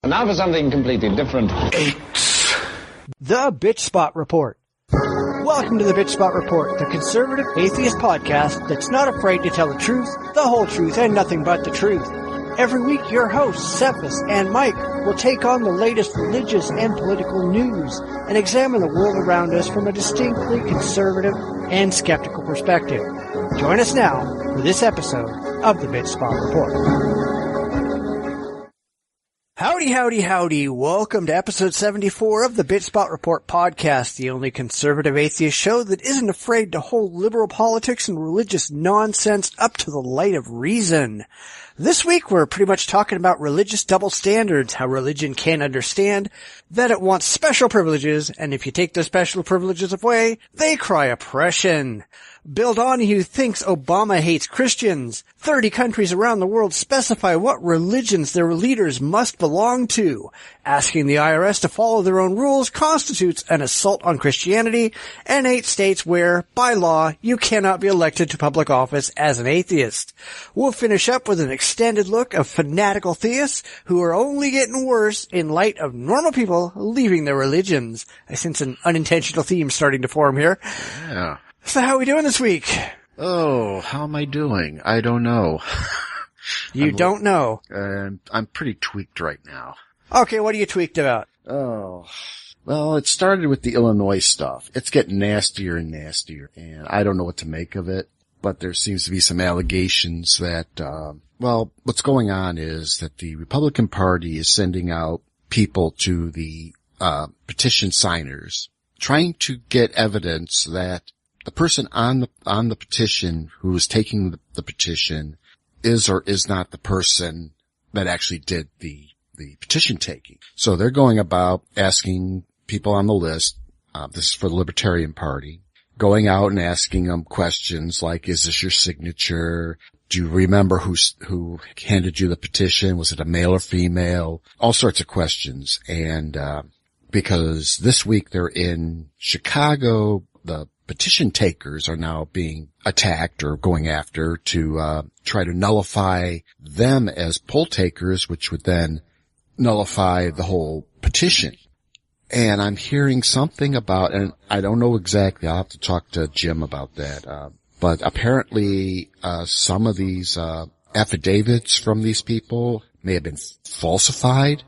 And now for something completely different. The Bitchspot Report. Welcome to the Bitchspot Report, the conservative atheist podcast that's not afraid to tell the truth, the whole truth, and nothing but the truth. Every week, your hosts, Cephas and Mike, will take on the latest religious and political news and examine the world around us from a distinctly conservative and skeptical perspective. Join us now for this episode of the Bitchspot Report. Howdy, howdy, howdy. Welcome to episode 74 of the Bitchspot Report podcast, the only conservative atheist show that isn't afraid to hold liberal politics and religious nonsense up to the light of reason. This week we're pretty much talking about religious double standards, how religion can't understand that it wants special privileges, and if you take those special privileges away, they cry oppression. Bill Donohue thinks Obama hates Christians. 30 countries around the world specify what religions their leaders must belong to. Asking the IRS to follow their own rules constitutes an assault on Christianity, and 8 states where, by law, you cannot be elected to public office as an atheist. We'll finish up with an extended look of fanatical theists who are only getting worse in light of normal people leaving their religions. I sense an unintentional theme starting to form here. Yeah. So how are we doing this week? Oh, how am I doing? I don't know. You don't know? I'm pretty tweaked right now. Okay, what are you tweaked about? Oh, well, it started with the Illinois stuff. It's getting nastier and nastier, and I don't know what to make of it. But there seems to be some allegations that, what's going on is that the Republican Party is sending out people to the petition signers, trying to get evidence that the person on the petition who is taking the petition is or is not the person that actually did the petition taking. So they're going about asking people on the list, this is for the Libertarian Party, going out and asking them questions like, is this your signature? Do you remember who handed you the petition? Was it a male or female? All sorts of questions. And because this week they're in Chicago, the petition takers are now being attacked or going after to try to nullify them as poll takers, which would then nullify the whole petition. And I'm hearing something about, and I don't know exactly, I'll have to talk to Jim about that, but apparently some of these affidavits from these people may have been falsified,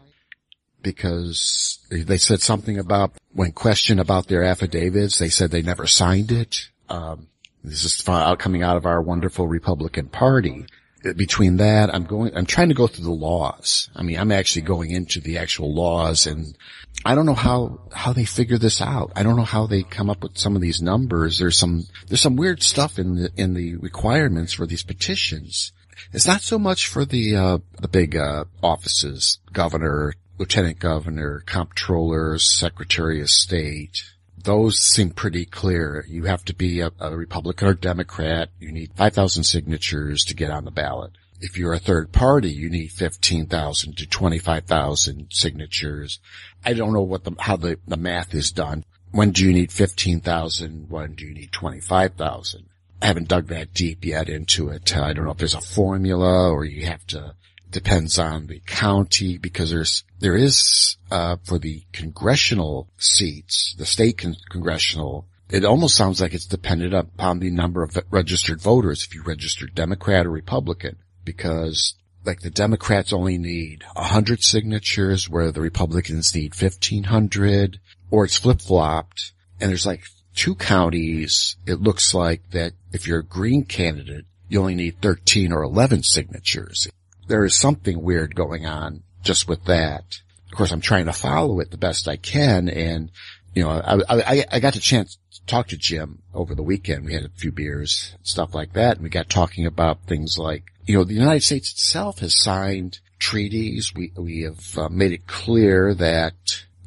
because they said something about, when questioned about their affidavits, they said they never signed it. This is coming out of our wonderful Republican Party. Between that, I'm trying to go through the laws. I mean, I'm actually going into the actual laws, and I don't know how they figure this out. I don't know how they come up with some of these numbers. There's some weird stuff in the requirements for these petitions. It's not so much for the big offices, governor, lieutenant governor, comptroller, secretary of state. Those seem pretty clear. You have to be a Republican or Democrat. You need 5,000 signatures to get on the ballot. If you're a third party, you need 15,000 to 25,000 signatures. I don't know how the math is done. When do you need 15,000? When do you need 25,000? I haven't dug that deep yet into it. I don't know if there's a formula, or you have to, depends on the county, because there is for the congressional seats, the state congressional, it almost sounds like it's dependent upon the number of registered voters, if you register Democrat or Republican, because like the Democrats only need 100 signatures where the Republicans need 1,500, or it's flip-flopped. And there's like 2 counties, it looks like, that if you're a Green candidate, you only need 13 or 11 signatures. There is something weird going on just with that. Of course, I'm trying to follow it the best I can, and, you know, I got a chance to talk to Jim over the weekend. We had a few beers, stuff like that, and we got talking about things like, you know, the United States itself has signed treaties. We have made it clear that,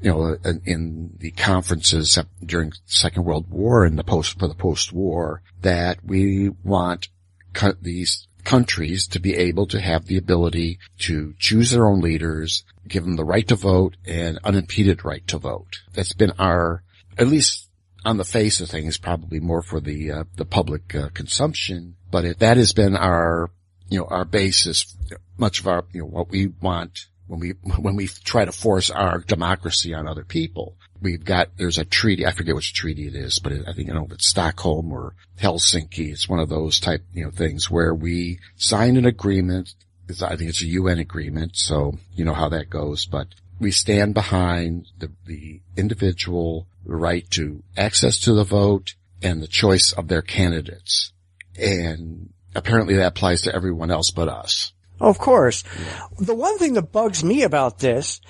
you know, in the conferences during the Second World War and for the post-war, that we want these countries to be able to have the ability to choose their own leaders, give them the right to vote and unimpeded right to vote. That's been our, at least on the face of things, probably more for the public consumption, but that has been our, you know, our basis, much of our, you know, what we want when we try to force our democracy on other people. There's a treaty, I forget which treaty it is, but I think, it's Stockholm or Helsinki. It's one of those type, things where we sign an agreement. I think it's a UN agreement, so you know how that goes, but we stand behind the individual right to access to the vote and the choice of their candidates. And apparently that applies to everyone else but us. Of course. Yeah. The one thing that bugs me about this,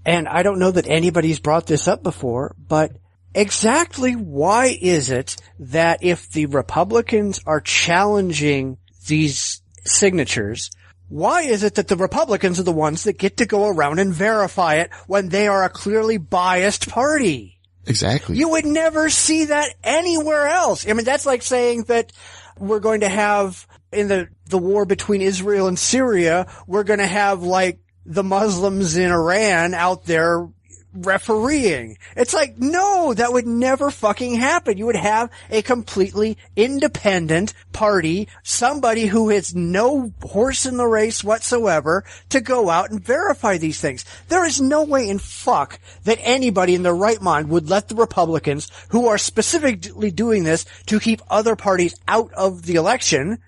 and I don't know that anybody's brought this up before, but exactly why is it that if the Republicans are challenging these signatures, why is it that the Republicans are the ones that get to go around and verify it when they are a clearly biased party? Exactly. You would never see that anywhere else. I mean, that's like saying that we're going to have, in the war between Israel and Syria, we're going to have like the Muslims in Iran out there refereeing. It's like, no, that would never fucking happen. You would have a completely independent party, somebody who has no horse in the race whatsoever, to go out and verify these things. There is no way in fuck that anybody in their right mind would let the Republicans, who are specifically doing this to keep other parties out of the election,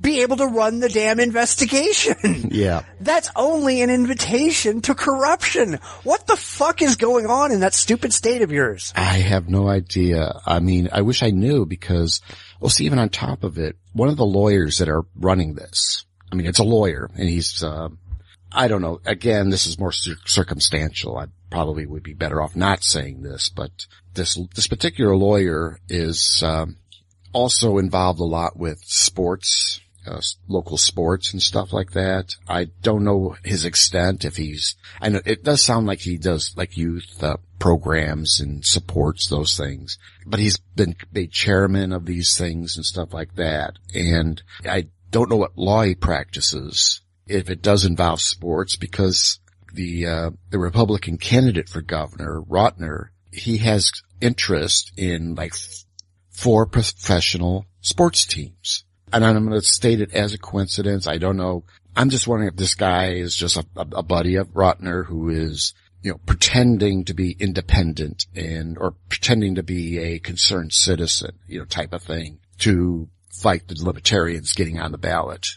be able to run the damn investigation. Yeah. That's only an invitation to corruption. What the fuck is going on in that stupid state of yours? I have no idea. I mean, I wish I knew because, well, see, even on top of it, one of the lawyers that are running this, I mean, it's a lawyer and he's, I don't know. Again, this is more circumstantial. I probably would be better off not saying this, but this particular lawyer is, also involved a lot with sports, local sports and stuff like that. I don't know his extent I know it does sound like he does like youth programs and supports those things, but he's been made chairman of these things and stuff like that. And I don't know what law he practices if it does involve sports, because the Republican candidate for governor, Rotner, he has interest in like 4 professional sports teams. And I'm going to state it as a coincidence. I don't know. I'm just wondering if this guy is just a buddy of Rotner who is, pretending to be independent or pretending to be a concerned citizen, type of thing to fight the libertarians getting on the ballot,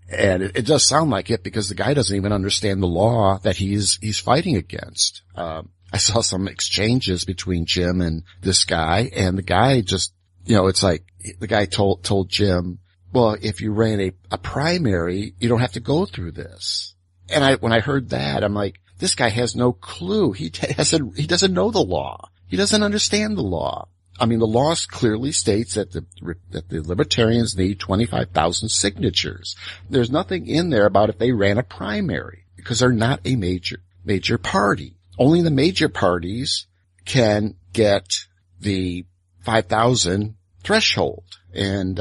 And it does sound like it because the guy doesn't even understand the law that he's fighting against. I saw some exchanges between Jim and this guy, and the guy just, it's like the guy told Jim, well, if you ran a primary, you don't have to go through this. And when I heard that, I'm like, this guy has no clue. He doesn't know the law. He doesn't understand the law. I mean, the law clearly states that the libertarians need 25,000 signatures. There's nothing in there about if they ran a primary because they're not a major party. Only the major parties can get the 5,000 threshold. And,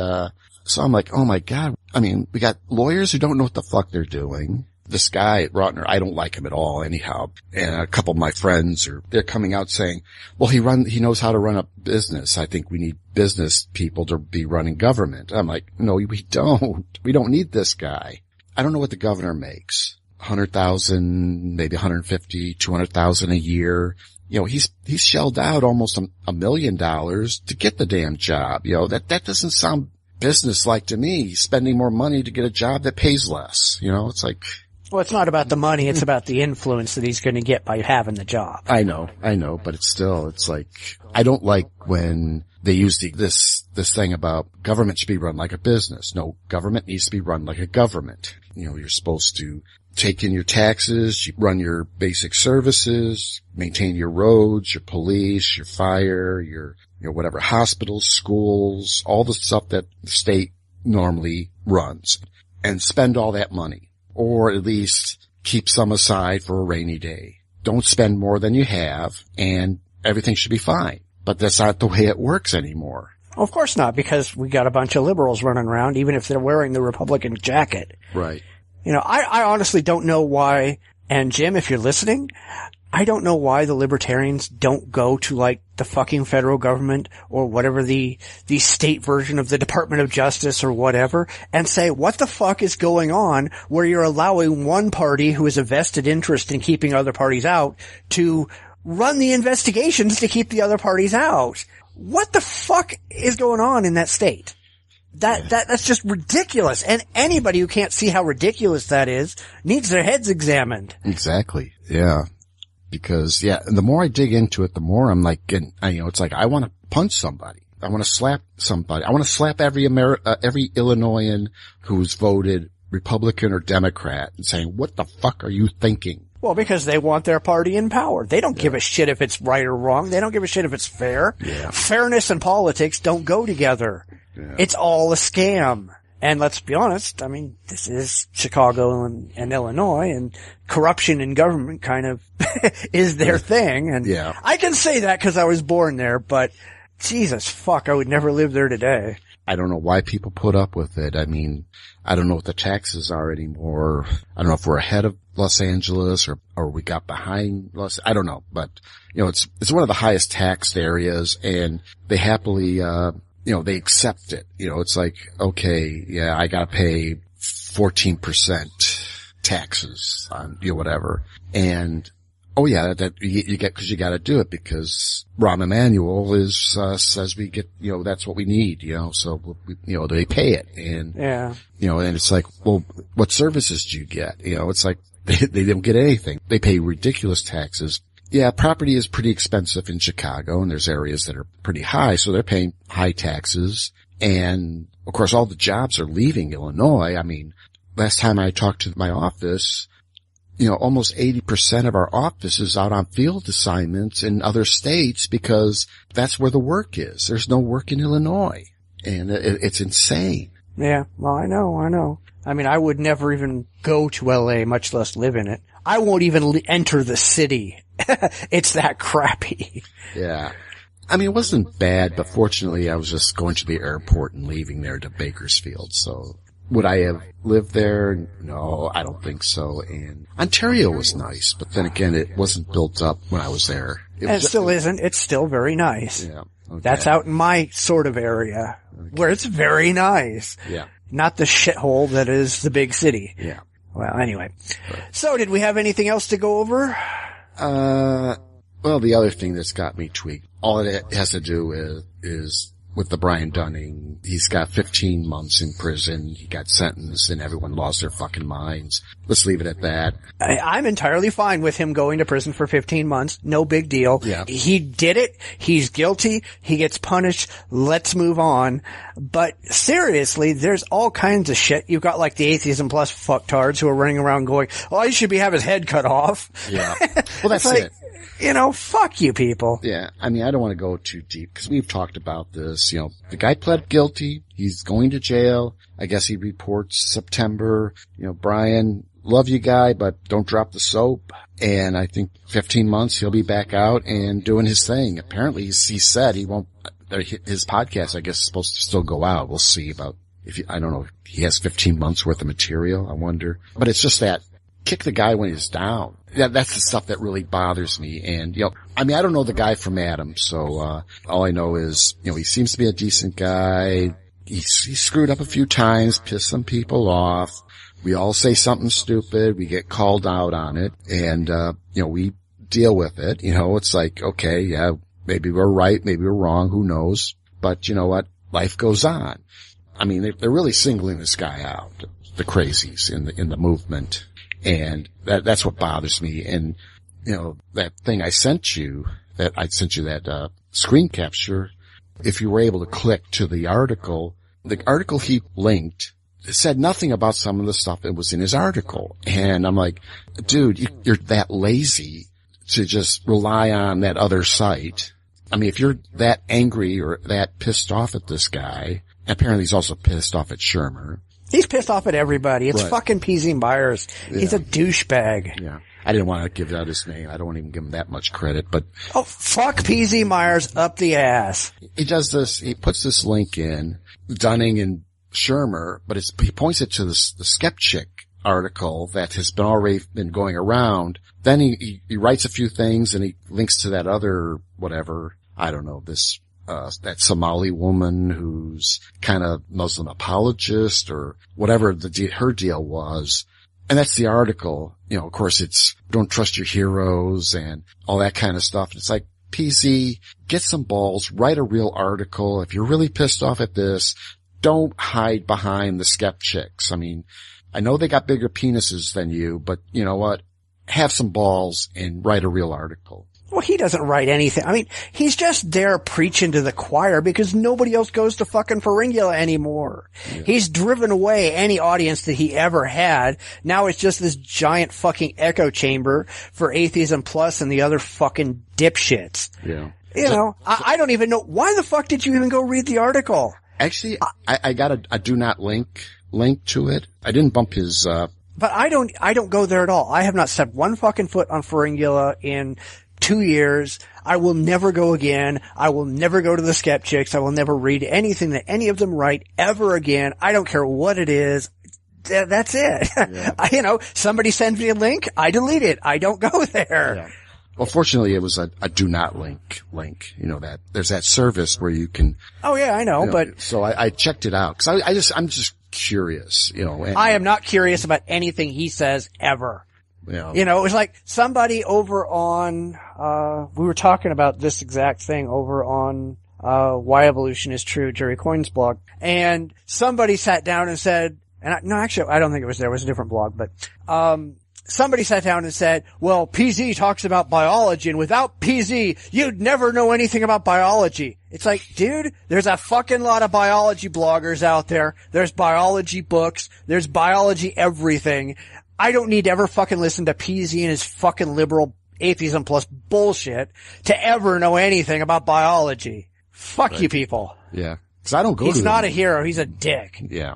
so I'm like, oh my God. I mean, we got lawyers who don't know what the fuck they're doing. This guy, Rotner, I don't like him at all anyhow. And a couple of my friends they're coming out saying, well, he knows how to run a business. I think we need business people to be running government. I'm like, no, we don't. We don't need this guy. I don't know what the governor makes. 100,000, maybe 150, 200,000 a year. He's shelled out almost $1 million to get the damn job. That doesn't sound business-like to me. He's spending more money to get a job that pays less. It's like, well, it's not about the money. It's about the influence that he's going to get by having the job. I know, but it's like, I don't like when they use this thing about government should be run like a business. No, government needs to be run like a government. You're supposed to take in your taxes, you run your basic services, maintain your roads, your police, your fire, your whatever, hospitals, schools, all the stuff that the state normally runs, and spend all that money, or at least keep some aside for a rainy day. Don't spend more than you have, and everything should be fine. But that's not the way it works anymore. Of course not, because we got a bunch of liberals running around, even if they're wearing the Republican jacket. Right. I honestly don't know why, and Jim, if you're listening, I don't know why the libertarians don't go to like the fucking federal government or whatever the state version of the Department of Justice or whatever and say, what the fuck is going on where you're allowing one party who has a vested interest in keeping other parties out to run the investigations to keep the other parties out? What the fuck is going on in that state? That's just ridiculous. And anybody who can't see how ridiculous that is needs their heads examined. Exactly. Yeah. Because, the more I dig into it, the more I'm like, it's like I want to punch somebody. I want to slap somebody. I want to slap every Illinoisan who's voted Republican or Democrat and saying, what the fuck are you thinking? Well, because they want their party in power. They don't give a shit if it's right or wrong. They don't give a shit if it's fair. Yeah. Fairness and politics don't go together. Yeah. It's all a scam. And let's be honest, I mean, this is Chicago and Illinois, and corruption in government kind of is their thing. And I can say that because I was born there, but Jesus fuck, I would never live there today. I don't know why people put up with it. I mean, I don't know what the taxes are anymore. I don't know if we're ahead of Los Angeles or we got behind I don't know, but it's one of the highest taxed areas, and they happily, they accept it. It's like, okay, I gotta pay 14% taxes on, whatever. And, that you get, cause you gotta do it because Rahm Emanuel says we get, that's what we need, so, they pay it. And, and it's like, well, what services do you get? It's like, they don't get anything. They pay ridiculous taxes. Yeah, property is pretty expensive in Chicago, and there's areas that are pretty high, so they're paying high taxes. And, of course, all the jobs are leaving Illinois. I mean, last time I talked to my office, almost 80% of our office is out on field assignments in other states because that's where the work is. There's no work in Illinois, and it's insane. Yeah, well, I know. I mean, I would never even go to LA, much less live in it. I won't even enter the city. It's that crappy. Yeah. I mean, it wasn't bad, but fortunately I was just going to the airport and leaving there to Bakersfield. So would I have lived there? No, I don't think so. And Ontario was nice, but then again, it wasn't built up when I was there. It still isn't. It's still very nice. Yeah. Okay. That's out in my sort of area where it's very nice. Yeah. Not the shithole that is the big city. Yeah. Well, anyway. So did we have anything else to go over? Well, the other thing that's got me tweaked, all it has to do with is with the Brian Dunning. He's got 15 months in prison. He got sentenced and everyone lost their fucking minds. Let's leave it at that. I'm entirely fine with him going to prison for 15 months. No big deal. Yeah. He did it. He's guilty. He gets punished. Let's move on. But seriously, there's all kinds of shit. You've got like the Atheism Plus fucktards who are running around going, oh, he should have his head cut off. Yeah. Well, that's like, it. Fuck you people. Yeah. I mean, I don't want to go too deep because we've talked about this. The guy pled guilty. He's going to jail. I guess he reports September. Brian, love you guy, but don't drop the soap. And I think 15 months he'll be back out and doing his thing. Apparently he said he won't, his podcast, I guess, is supposed to still go out. We'll see about I don't know if he has 15 months worth of material. I wonder, but it's just that kick the guy when he's down. Yeah, that's the stuff that really bothers me. And, I mean, I don't know the guy from Adam, so, all I know is, he seems to be a decent guy. He screwed up a few times, pissed some people off. We all say something stupid. We get called out on it. And, we deal with it. It's like, okay, yeah, maybe we're right, maybe we're wrong, who knows? But you know what? Life goes on. I mean, they're really singling this guy out, the crazies in the movement. And that's what bothers me. And, that thing I sent you, that screen capture, if you were able to click to the article he linked, it said nothing about some of the stuff that was in his article. And I'm like, dude, you're that lazy to just rely on that other site. I mean, if you're that angry or that pissed off at this guy, apparently he's also pissed off at Shermer. He's pissed off at everybody. It's right. Fucking PZ Myers. Yeah. He's a douchebag. Yeah. I didn't want to give out his name. I don't want to even give him that much credit, but. Oh, fuck PZ Myers up the ass. He does this, he puts this link in, Dunning and Shermer, but he points it to the skeptic article that has been already been going around. Then he writes a few things and he links to that other, whatever, I don't know, this, that Somali woman who's kind of Muslim apologist or whatever her deal was. And that's the article. You know, of course it's don't trust your heroes and all that kind of stuff. And it's like, PZ, get some balls, write a real article. If you're really pissed off at this, don't hide behind the skeptics. I mean, I know they got bigger penises than you, but you know what? Have some balls and write a real article. Well, he doesn't write anything. I mean, he's just there preaching to the choir because nobody else goes to fucking Pharyngula anymore. Yeah. He's driven away any audience that he ever had. Now it's just this giant fucking echo chamber for Atheism Plus and the other fucking dipshits. Yeah. You know, I don't even know. Why the fuck did you even go read the article? Actually, I got a do not link to it. I didn't bump his, But I don't go there at all. I have not stepped one fucking foot on Pharyngula in 2 years. I will never go again. I will never go to the skeptics. I will never read anything that any of them write ever again. I don't care what it is. That's it. Yeah. You know, somebody sends me a link. I delete it. I don't go there. Yeah. Well, fortunately, it was a do not link. You know, that there's that service where you can. Oh yeah, I know, but. So I checked it out because I'm just curious, you know. I am not curious about anything he says ever. Yeah. You know, it was like somebody over on, we were talking about this exact thing over on, Why Evolution is True, Jerry Coyne's blog. And somebody sat down and said, actually, I don't think it was there. It was a different blog, but, somebody sat down and said, well, PZ talks about biology, and without PZ, you'd never know anything about biology. It's like, dude, there's a fucking lot of biology bloggers out there. There's biology books. There's biology everything. I don't need to ever fucking listen to PZ and his fucking liberal Atheism Plus bullshit to ever know anything about biology. Fuck right. You people. Yeah. Cause I don't go He's to not them. A hero. He's a dick. Yeah.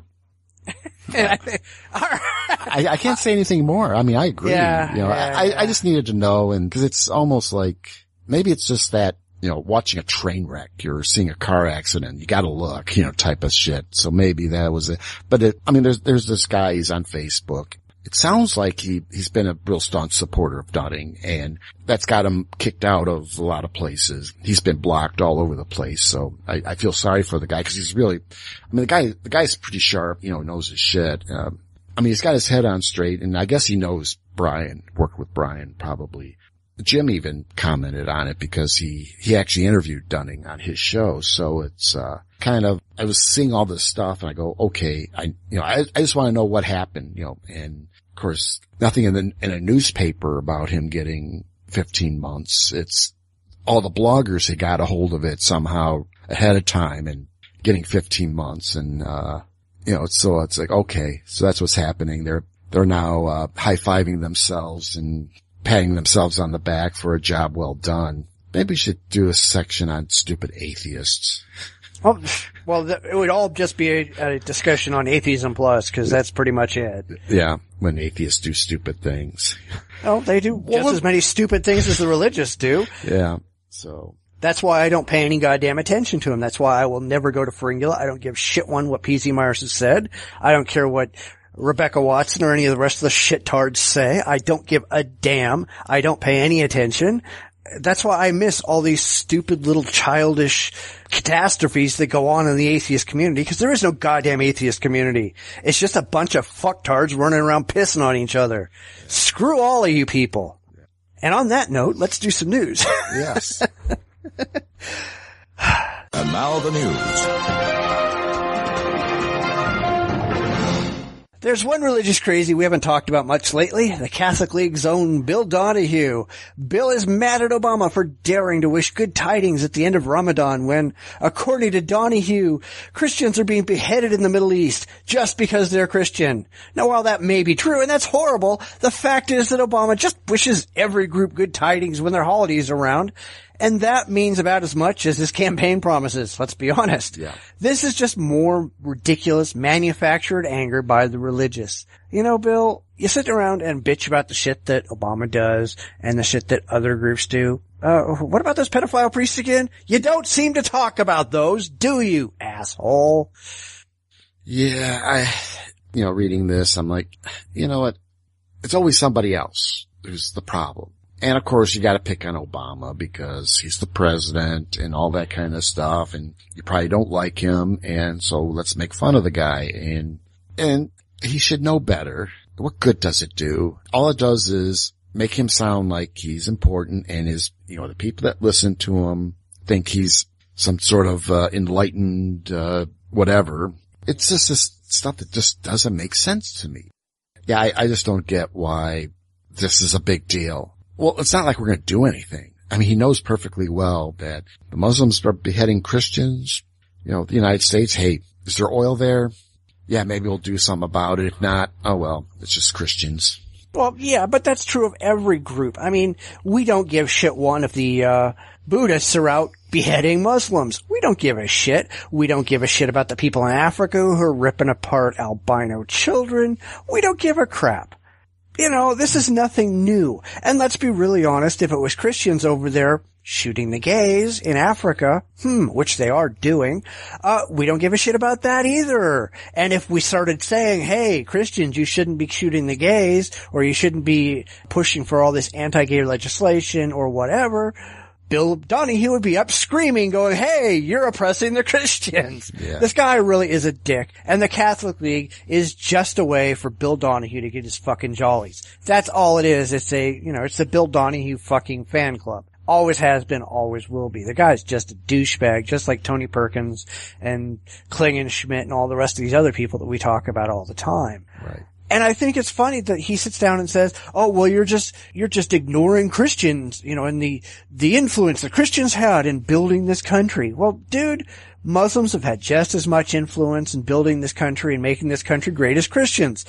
I can't say anything more. I mean, I agree. Yeah, you know, I just needed to know, and cause it's almost like, maybe it's just that, you know, watching a train wreck or seeing a car accident, you gotta look, you know, type of shit. So maybe that was it. But there's this guy, he's on Facebook. It sounds like he's been a real staunch supporter of Dunning, and that's got him kicked out of a lot of places. He's been blocked all over the place. So I feel sorry for the guy because he's really, I mean, the guy's pretty sharp, you know, knows his shit. I mean, he's got his head on straight, and I guess he knows Brian, worked with Brian probably. Jim even commented on it because he actually interviewed Dunning on his show. So it's, kind of, I was seeing all this stuff and I go, okay, I just want to know what happened, you know, and of course, nothing in a newspaper about him getting 15 months. It's all the bloggers that got a hold of it somehow ahead of time and getting 15 months. And, you know, so it's like, okay, so that's what's happening. They're now, high-fiving themselves and patting themselves on the back for a job well done. Maybe we should do a section on stupid atheists. Oh, well, it would all just be a discussion on Atheism Plus, because that's pretty much it. Yeah, when atheists do stupid things. Oh, they do just as many stupid things as the religious do. Yeah, so. That's why I don't pay any goddamn attention to him. That's why I will never go to Pharyngula. I don't give shit what P.Z. Myers has said. I don't care what Rebecca Watson or any of the rest of the shittards say. I don't give a damn. I don't pay any attention. That's why I miss all these stupid little childish catastrophes that go on in the atheist community, because there is no goddamn atheist community. It's just a bunch of fucktards running around pissing on each other. Screw all of you people. And on that note, let's do some news. Yes. And now the news. There's one religious crazy we haven't talked about much lately, the Catholic League's own Bill Donohue. Bill is mad at Obama for daring to wish good tidings at the end of Ramadan when, according to Donohue, Christians are being beheaded in the Middle East just because they're Christian. Now, while that may be true, and that's horrible, the fact is that Obama just wishes every group good tidings when their holidays are around. And that means about as much as his campaign promises, let's be honest. Yeah. This is just more ridiculous, manufactured anger by the religious. You know, Bill, you sit around and bitch about the shit that Obama does and the shit that other groups do. What about those pedophile priests again? You don't seem to talk about those, do you, asshole? Yeah, reading this, I'm like, you know what? It's always somebody else who's the problem. And of course you gotta pick on Obama because he's the president and all that kind of stuff, and you probably don't like him, and so let's make fun of the guy, and he should know better. What good does it do? All it does is make him sound like he's important, and the people that listen to him think he's some sort of enlightened whatever. It's just this stuff that just doesn't make sense to me. Yeah, I just don't get why this is a big deal. Well, it's not like we're going to do anything. I mean, he knows perfectly well that the Muslims are beheading Christians. The United States, hey, is there oil there? Yeah, maybe we'll do something about it. If not, oh well, it's just Christians. Well, yeah, but that's true of every group. I mean, we don't give shit one if the Buddhists are out beheading Muslims. We don't give a shit. We don't give a shit about the people in Africa who are ripping apart albino children. We don't give a crap. This is nothing new. And let's be really honest, if it was Christians over there shooting the gays in Africa, which they are doing, we don't give a shit about that either. And if we started saying, hey, Christians, you shouldn't be shooting the gays, or you shouldn't be pushing for all this anti-gay legislation or whatever, Bill Donohue would be up screaming, going, hey, you're oppressing the Christians. Yeah. This guy really is a dick. And the Catholic League is just a way for Bill Donohue to get his fucking jollies. That's all it is. It's it's the Bill Donohue fucking fan club. Always has been, always will be. The guy's just a douchebag, just like Tony Perkins and Klingenschmidt and all the rest of these other people that we talk about all the time. Right. And I think it's funny that he sits down and says, oh, well, you're just ignoring Christians, and the influence the Christians had in building this country. Well, dude, Muslims have had just as much influence in building this country and making this country great as Christians.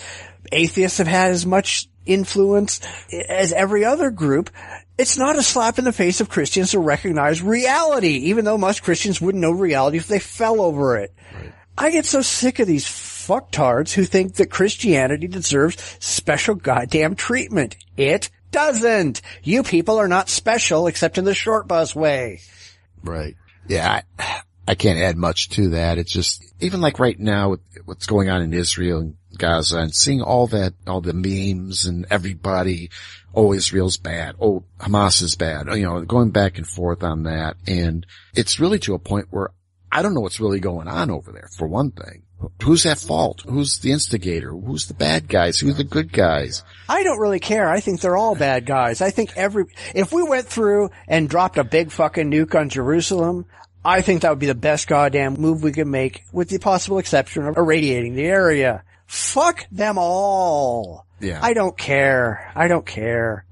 Atheists have had as much influence as every other group. It's not a slap in the face of Christians to recognize reality, even though most Christians wouldn't know reality if they fell over it. Right. I get so sick of these fucktards who think that Christianity deserves special goddamn treatment. It doesn't. You people are not special except in the short bus way. Right. Yeah, I can't add much to that. It's just, even like right now with what's going on in Israel and Gaza, and seeing all the memes and everybody, oh, Israel's bad, oh, Hamas is bad, going back and forth on that. And it's really to a point where I don't know what's really going on over there, for one thing. Who's at fault? Who's the instigator? Who's the bad guys? Who's the good guys? I don't really care. I think they're all bad guys. I think if we went through and dropped a big fucking nuke on Jerusalem, I think that would be the best goddamn move we could make, with the possible exception of irradiating the area. Fuck them all. Yeah. I don't care.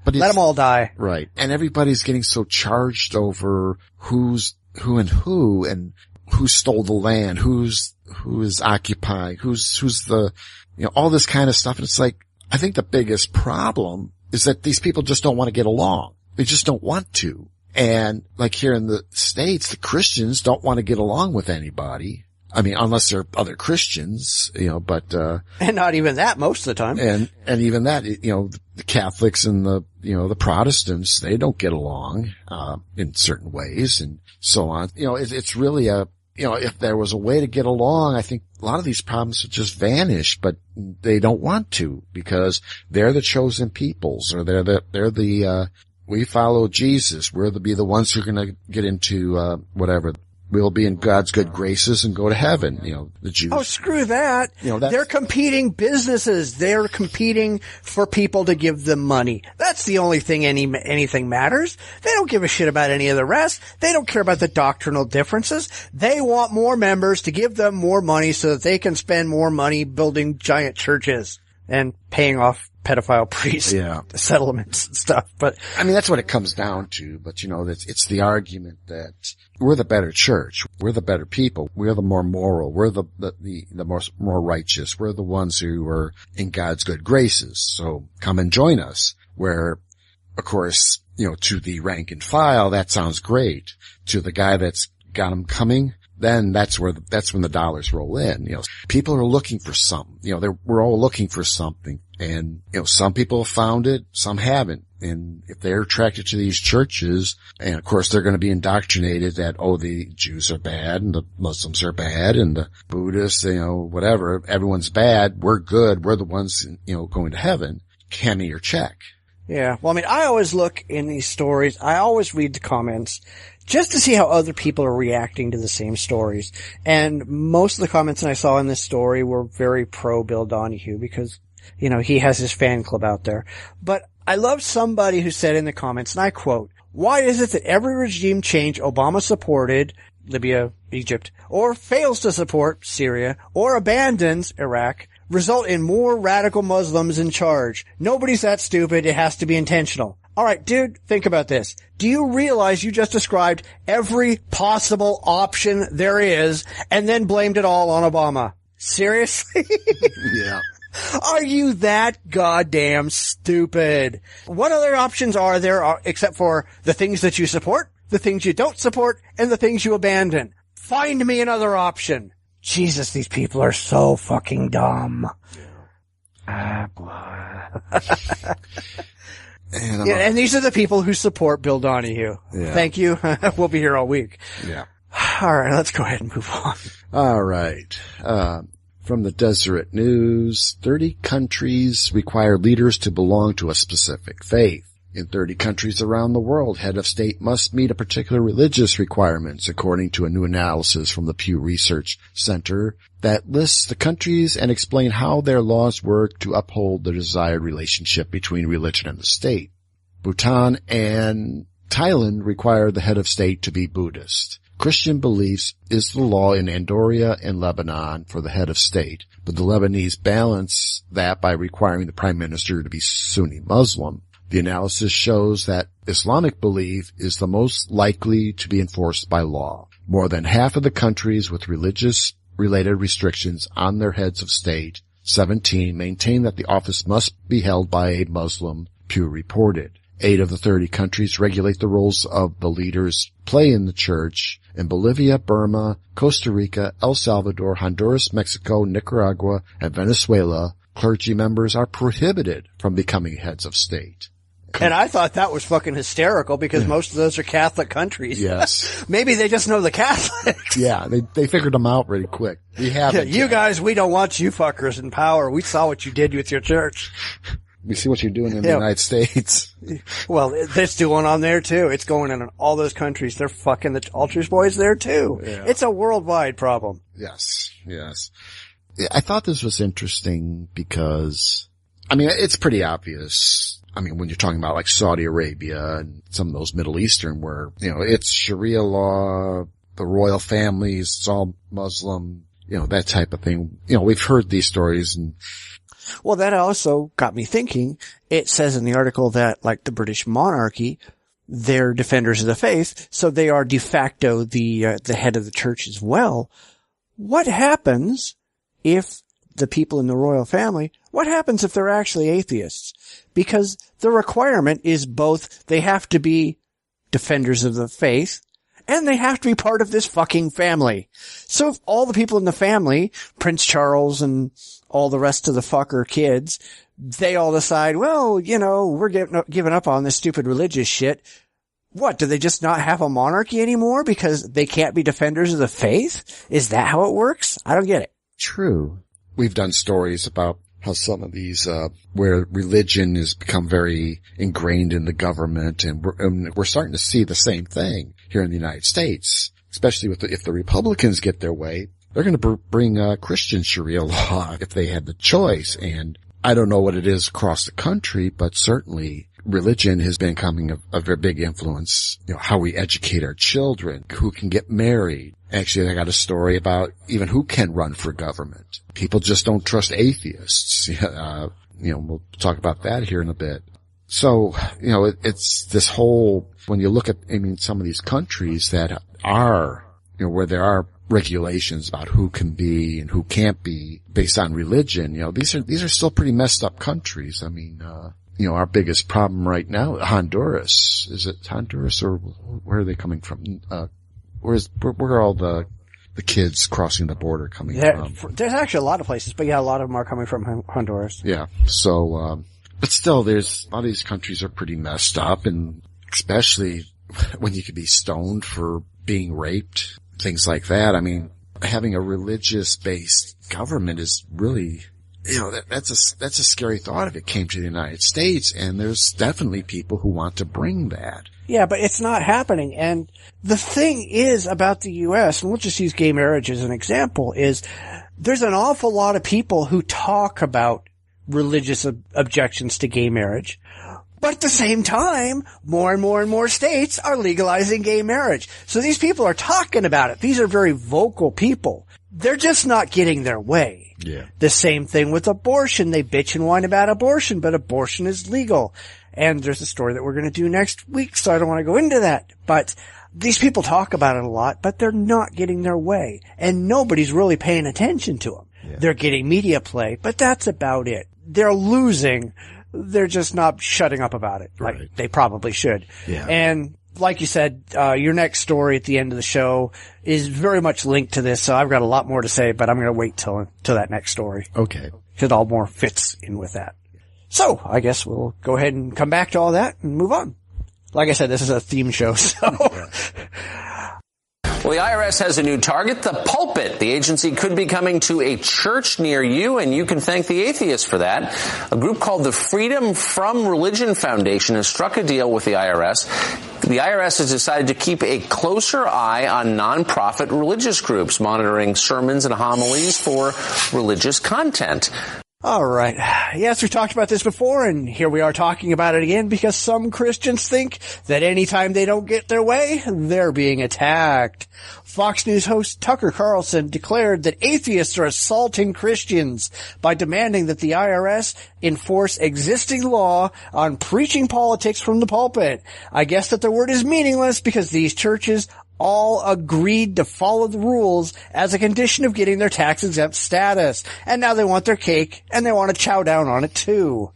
But let them all die. Right. And everybody's getting so charged over who's who and who stole the land, who is occupying, who's the, all this kind of stuff. And it's like, I think the biggest problem is that these people just don't want to get along. They just don't want to. And like here in the States, the Christians don't want to get along with anybody. I mean, unless they're other Christians, but, and not even that most of the time. And even that, the Catholics and the Protestants, they don't get along, in certain ways and so on. It's really if there was a way to get along, I think a lot of these problems would just vanish, but they don't want to, because they're the chosen peoples, or they're the we follow Jesus. We're be the ones who are going to get into, whatever. We'll be in God's good graces and go to heaven, the Jews. Oh, screw that. They're competing businesses. They're competing for people to give them money. That's the only thing anything matters. They don't give a shit about any of the rest. They don't care about the doctrinal differences. They want more members to give them more money so that they can spend more money building giant churches and paying off pedophile priest settlements and stuff. But I mean, that's what it comes down to. But it's the argument that we're the better church, we're the better people, we're the more moral, we're the more righteous, we're the ones who are in God's good graces. So come and join us. Where, of course, to the rank and file, that sounds great. To the guy that's got him coming, then that's when the dollars roll in. People are looking for something. We're all looking for something. And, some people have found it, some haven't. And if they're attracted to these churches, and of course they're going to be indoctrinated that, oh, the Jews are bad and the Muslims are bad and the Buddhists, whatever, everyone's bad, we're good, we're the ones, going to heaven. Hand me your check. Yeah. Well, I mean, I always look in these stories, I always read the comments just to see how other people are reacting to the same stories. And most of the comments that I saw in this story were very pro Bill Donohue because, he has his fan club out there. But I love somebody who said in the comments, and I quote, "Why is it that every regime change Obama supported, Libya, Egypt, or fails to support, Syria, or abandons, Iraq, result in more radical Muslims in charge? Nobody's that stupid. It has to be intentional." All right, dude, think about this. Do you realize you just described every possible option there is and then blamed it all on Obama? Seriously? Yeah. Are you that goddamn stupid? What other options are there except for the things that you support, the things you don't support, and the things you abandon? Find me another option. Jesus, these people are so fucking dumb. And these are the people who support Bill Donohue. Yeah. Thank you. We'll be here all week. Yeah. All right, let's go ahead and move on. All right. From the Deseret News, 30 countries require leaders to belong to a specific faith. In 30 countries around the world, head of state must meet a particular religious requirements, according to a new analysis from the Pew Research Center that lists the countries and explain how their laws work to uphold the desired relationship between religion and the state. Bhutan and Thailand require the head of state to be Buddhist. Christian beliefs is the law in Andoria and Lebanon for the head of state, but the Lebanese balance that by requiring the prime minister to be Sunni Muslim. The analysis shows that Islamic belief is the most likely to be enforced by law. More than half of the countries with religious-related restrictions on their heads of state, 17, maintain that the office must be held by a Muslim, Pew reported. 8 of the 30 countries regulate the roles of the leaders play in the church. In Bolivia, Burma, Costa Rica, El Salvador, Honduras, Mexico, Nicaragua, and Venezuela, clergy members are prohibited from becoming heads of state. And I thought that was fucking hysterical because most of those are Catholic countries. Yes. Maybe they just know the Catholics. Yeah, they figured them out really quick. We haven't. You guys, we don't want you fuckers in power. We saw what you did with your church. We see what you're doing in the United States. Well, it's doing on there too. It's going in all those countries. They're fucking the Ultras boys there too. Yeah. It's a worldwide problem. Yes. I thought this was interesting because, it's pretty obvious. When you're talking about like Saudi Arabia and some of those Middle Eastern where, it's Sharia law, the royal families, it's all Muslim, that type of thing. We've heard these stories and. Well, that also got me thinking. It says in the article that, like the British monarchy, they're defenders of the faith, so they are de facto the head of the church as well. What happens if the people in the royal family, what happens if they're actually atheists? Because the requirement is both they have to be defenders of the faith and they have to be part of this fucking family. So if all the people in the family, Prince Charles and all the rest of the fucker kids, they all decide, well, we're giving up on this stupid religious shit. What, do they just not have a monarchy anymore because they can't be defenders of the faith? Is that how it works? I don't get it. True. We've done stories about how some of these, where religion has become very ingrained in the government, and we're starting to see the same thing here in the United States, especially if the Republicans get their way. They're going to bring Christian Sharia law if they had the choice. And I don't know what it is across the country, but certainly religion has been becoming a very big influence. How we educate our children, who can get married. Actually, I got a story about even who can run for government. People just don't trust atheists. We'll talk about that here in a bit. So, it's this whole, when you look at, some of these countries that are, where there are regulations about who can be and who can't be based on religion, these are still pretty messed up countries. Our biggest problem right now, Honduras. Is it Honduras or where are they coming from? Where are all the kids crossing the border coming from? There's actually a lot of places, but yeah, a lot of them are coming from Honduras. Yeah. So, But still, a lot of these countries are pretty messed up, and especially when you could be stoned for being raped, things like that. I mean, having a religious-based government is really, that's a scary thought if it came to the United States, and there's definitely people who want to bring that. Yeah, but it's not happening. And the thing is about the U.S., and we'll just use gay marriage as an example, is there's an awful lot of people who talk about religious objections to gay marriage. But at the same time, more and more and more states are legalizing gay marriage. So these people are talking about it. These are very vocal people. They're just not getting their way. Yeah. The same thing with abortion. They bitch and whine about abortion, but abortion is legal. And there's a story that we're going to do next week, so I don't want to go into that. But these people talk about it a lot, but they're not getting their way. And nobody's really paying attention to them. Yeah. They're getting media play, but that's about it. They're losing. They're just not shutting up about it like they probably should. Yeah. And like you said, your next story at the end of the show is very much linked to this, so I've got a lot more to say, but I'm going to wait till that next story. Okay. Because it all more fits in with that. So, I guess we'll go ahead and come back to all that and move on. Like I said, this is a theme show, so... Well, the IRS has a new target, the pulpit. The agency could be coming to a church near you, and you can thank the atheists for that. A group called the Freedom from Religion Foundation has struck a deal with the IRS. The IRS has decided to keep a closer eye on nonprofit religious groups, monitoring sermons and homilies for religious content. All right. Yes, we talked about this before, and here we are talking about it again because some Christians think that anytime they don't get their way, they're being attacked. Fox News host Tucker Carlson declared that atheists are assaulting Christians by demanding that the IRS enforce existing law on preaching politics from the pulpit. I guess that the word is meaningless because these churches all agreed to follow the rules as a condition of getting their tax-exempt status. And now they want their cake, and they want to chow down on it too.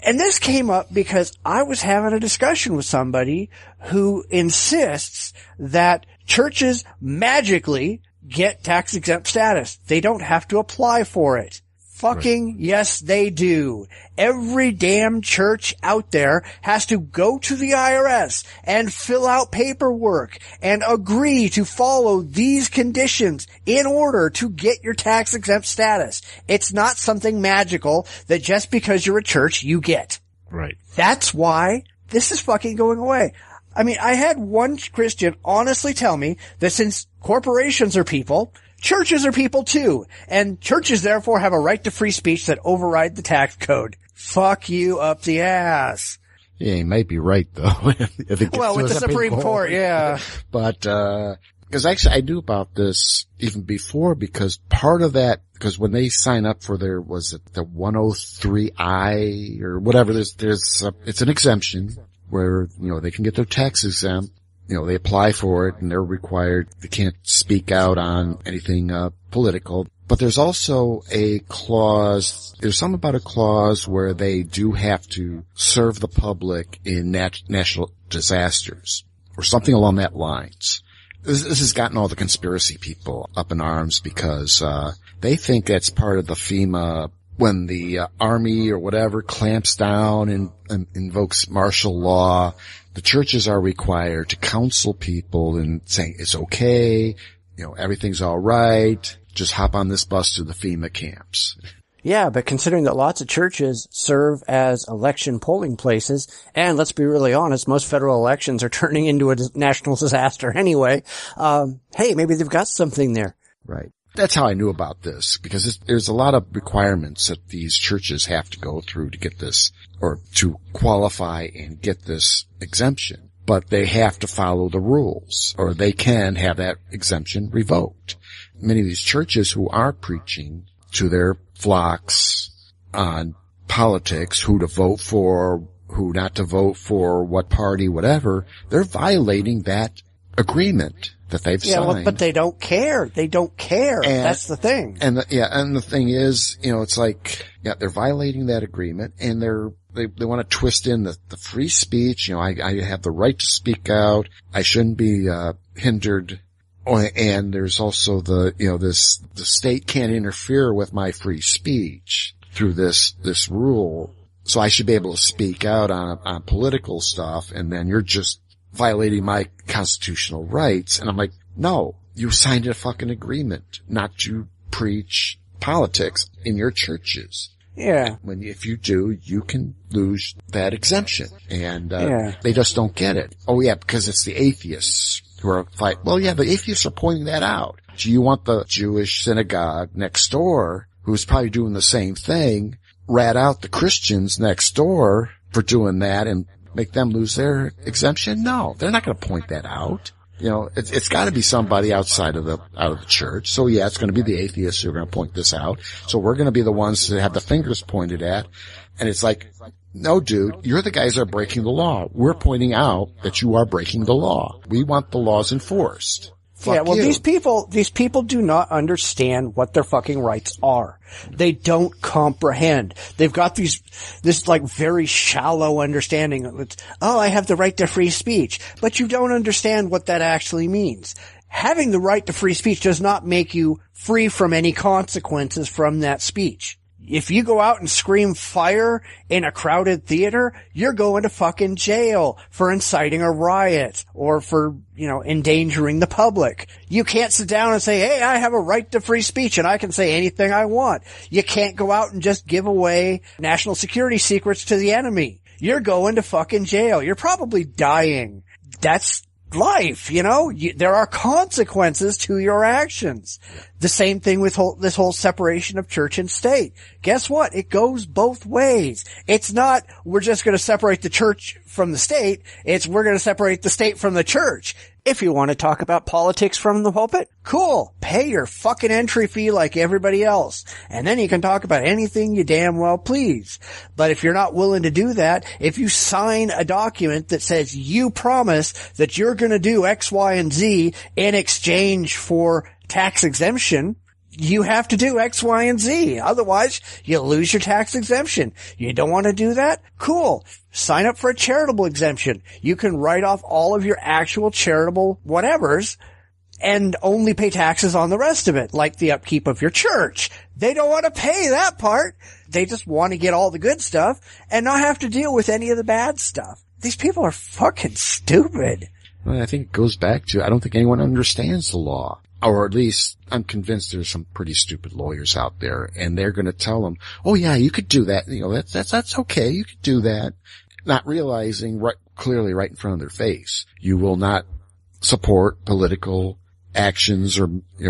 And this came up because I was having a discussion with somebody who insists that churches magically get tax-exempt status. They don't have to apply for it. Fucking yes, they do. Every damn church out there has to go to the IRS and fill out paperwork and agree to follow these conditions in order to get your tax-exempt status. It's not something magical that just because you're a church, you get. Right. That's why this is fucking going away. I mean, I had one Christian honestly tell me that since corporations are people, churches are people too, and churches therefore have a right to free speech that override the tax code. Fuck you up the ass. Yeah, he might be right though. If it gets well, with the Supreme Court, yeah. But, because actually I knew about this even before because part of that, because when they sign up for their, was it the 103I or whatever, it's an exemption where, they can get their tax exempt. They apply for it and they're required, they can't speak out on anything, political. But there's also a clause, there's something about a clause where they do have to serve the public in national disasters or something along that lines. This has gotten all the conspiracy people up in arms because, they think that's part of the FEMA when the army or whatever clamps down and invokes martial law. The churches are required to counsel people and saying it's okay, everything's all right, just hop on this bus to the FEMA camps. Yeah, but considering that lots of churches serve as election polling places, and let's be really honest, most federal elections are turning into a national disaster anyway, hey, maybe they've got something there. Right. That's how I knew about this, because there's a lot of requirements that these churches have to go through to get this, or to qualify and get this exemption. But they have to follow the rules, or they can have that exemption revoked. Many of these churches who are preaching to their flocks on politics, who to vote for, who not to vote for, what party, whatever, they're violating that agreement that they've signed. Well, but they don't care. They don't care. That's the thing. And the thing is, it's like, they're violating that agreement and they want to twist in the free speech. I have the right to speak out. I shouldn't be, hindered. And there's also the state can't interfere with my free speech through this rule. so I should be able to speak out on political stuff, and then you're just violating my constitutional rights. And I'm like, no, you signed a fucking agreement not to preach politics in your churches. Yeah. If you do, you can lose that exemption. And they just don't get it. Oh yeah, because it's the atheists who are well, yeah, the atheists are pointing that out. Do you want the Jewish synagogue next door, who's probably doing the same thing, rat out the Christians next door for doing that and make them lose their exemption? No, they're not going to point that out. You know, it's got to be somebody outside of the church. So yeah, it's going to be the atheists who are going to point this out. So we're going to be the ones that have the fingers pointed at. And it's like, no, dude, you're the guys that are breaking the law. We're pointing out that you are breaking the law. We want the laws enforced. Fuck well, you. these people do not understand what their fucking rights are. They don't comprehend. They've got this like very shallow understanding of it. Oh, I have the right to free speech. But you don't understand what that actually means. Having the right to free speech does not make you free from any consequences from that speech. If you go out and scream fire in a crowded theater, you're going to fucking jail for inciting a riot or for, endangering the public. You can't sit down and say, hey, I have a right to free speech and I can say anything I want. You can't go out and just give away national security secrets to the enemy. You're going to fucking jail. You're probably dying. That's life, there are consequences to your actions. The same thing with this whole separation of church and state. Guess what? It goes both ways. It's not, we're just going to separate the church from the state. It's, we're going to separate the state from the church. If you want to talk about politics from the pulpit, cool. Pay your fucking entry fee like everybody else. And then you can talk about anything you damn well please. But if you're not willing to do that, if you sign a document that says you promise that you're going to do X, Y, and Z in exchange for tax exemption, you have to do X, Y, and Z. Otherwise, you lose your tax exemption. You don't want to do that? Cool. Sign up for a charitable exemption. You can write off all of your actual charitable whatevers and only pay taxes on the rest of it, like the upkeep of your church. They don't want to pay that part. They just want to get all the good stuff and not have to deal with any of the bad stuff. These people are fucking stupid. Well, I think it goes back to, I don't think anyone understands the law. Or at least I'm convinced there's some pretty stupid lawyers out there, and they're going to tell them, oh yeah, you could do that. That's okay. You could do that. Not realizing clearly right in front of their face, you will not support political actions or,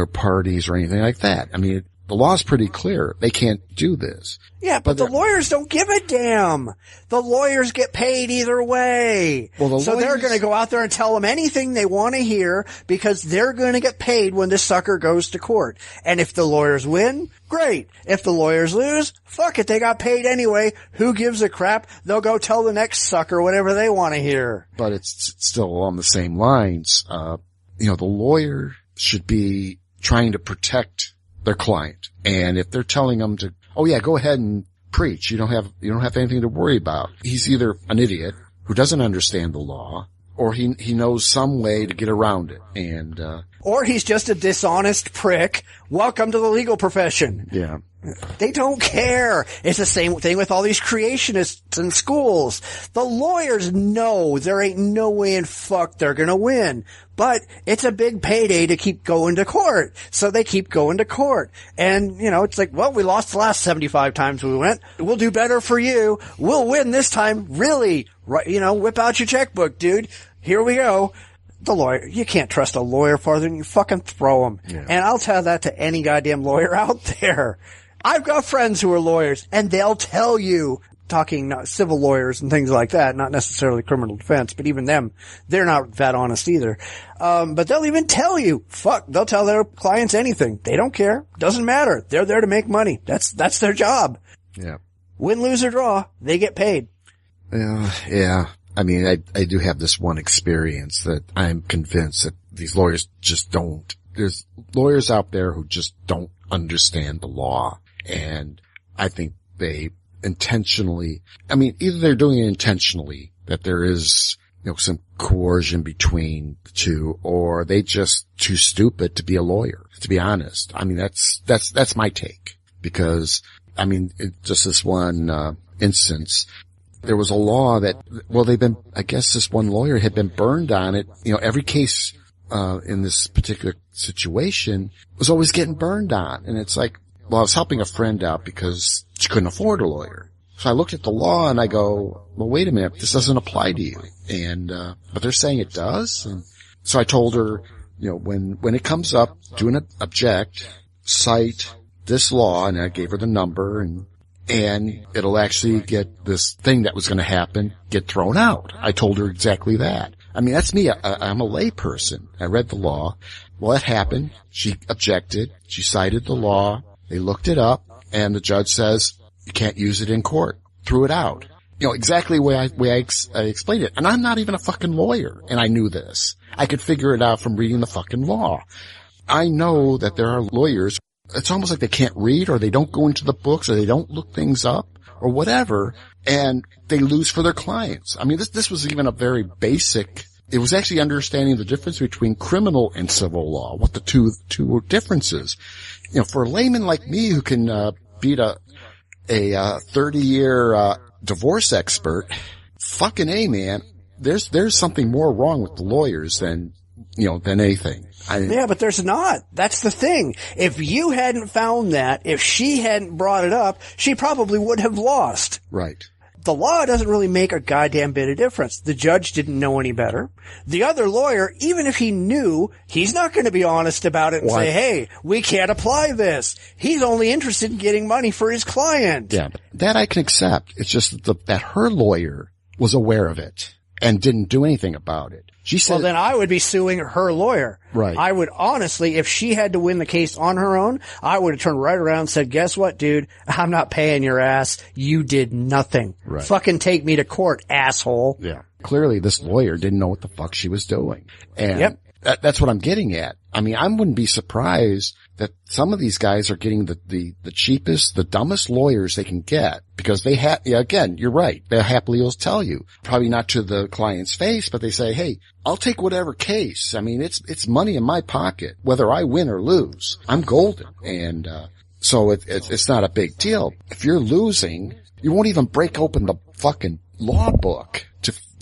parties or anything like that. I mean, the law's pretty clear. They can't do this. Yeah, but the lawyers don't give a damn. The lawyers get paid either way. Well, they're going to go out there and tell them anything they want to hear because they're going to get paid when this sucker goes to court. And if the lawyers win, great. If the lawyers lose, fuck it. They got paid anyway. Who gives a crap? They'll go tell the next sucker whatever they want to hear. But it's still along the same lines. The lawyer should be trying to protect their client. And if they're telling them to, oh yeah, go ahead and preach, you don't have anything to worry about. He's either an idiot who doesn't understand the law, or he knows some way to get around it. Or he's just a dishonest prick. Welcome to the legal profession. Yeah. They don't care. It's the same thing with all these creationists in schools. The lawyers know there ain't no way in fuck they're gonna win. But it's a big payday to keep going to court. So they keep going to court. And, it's like, well, we lost the last 75 times we went. We'll do better for you. We'll win this time. Really? Right, whip out your checkbook, dude. Here we go. The lawyer, you can't trust a lawyer farther than you fucking throw him. Yeah. And I'll tell that to any goddamn lawyer out there. I've got friends who are lawyers, and they'll tell you, talking civil lawyers and things like that, not necessarily criminal defense, but even them, they're not that honest either. But they'll even tell you, they'll tell their clients anything. They don't care. Doesn't matter. They're there to make money. That's their job. Yeah. Win, lose, or draw, they get paid. Yeah. I mean, I do have this one experience that I'm convinced that these lawyers just don't. There's lawyers out there who just don't understand the law. And I think they intentionally, either they're doing it intentionally, that there is, some coercion between the two, or they just too stupid to be a lawyer, to be honest. That's my take. Because, just this one, instance. There was a law that, well, I guess this one lawyer had been burned on it. Every case, in this particular situation was always getting burned on. And it's like, well, I was helping a friend out because she couldn't afford a lawyer. So I looked at the law and I go, well, wait a minute, this doesn't apply to you. And, but they're saying it does. And so I told her, when it comes up, do an object, cite this law, and I gave her the number, and it'll actually get this thing that was going to happen get thrown out. I told her exactly that. I mean, that's me. I'm a lay person. I read the law. Well, that happened. She objected. She cited the law. They looked it up, and the judge says, you can't use it in court. Threw it out. Exactly the way I explained it. And I'm not even a fucking lawyer, and I knew this. I could figure it out from reading the fucking law. I know that there are lawyers, it's almost like they can't read, or they don't go into the books, or they don't look things up, or whatever, and they lose for their clients. I mean, this was even a very basic, it was actually understanding the difference between criminal and civil law, what the two differences. For a layman like me who can beat a 30-year divorce expert, fucking A, man, there's something more wrong with the lawyers than anything. Yeah, but there's not. That's the thing. If you hadn't found that, if she hadn't brought it up, she probably would have lost. Right. The law doesn't really make a goddamn bit of difference. The judge didn't know any better. The other lawyer, even if he knew, he's not going to be honest about it and say, hey, we can't apply this. He's only interested in getting money for his client. Yeah, that I can accept. It's just that her lawyer was aware of it and didn't do anything about it. She said, well, then I would be suing her lawyer. Right. I would honestly, if she had to win the case on her own, I would have turned right around and said, guess what, dude? I'm not paying your ass. You did nothing. Right. Fucking take me to court, asshole. Yeah. Clearly this lawyer didn't know what the fuck she was doing. And yep. That's what I'm getting at. I mean, I wouldn't be surprised that some of these guys are getting the cheapest, the dumbest lawyers they can get, because they again, you're right. They'll happily tell you, probably not to the client's face, but they say, hey, I'll take whatever case. I mean, it's money in my pocket, whether I win or lose. I'm golden. And, so it's not a big deal. If you're losing, you won't even break open the fucking law book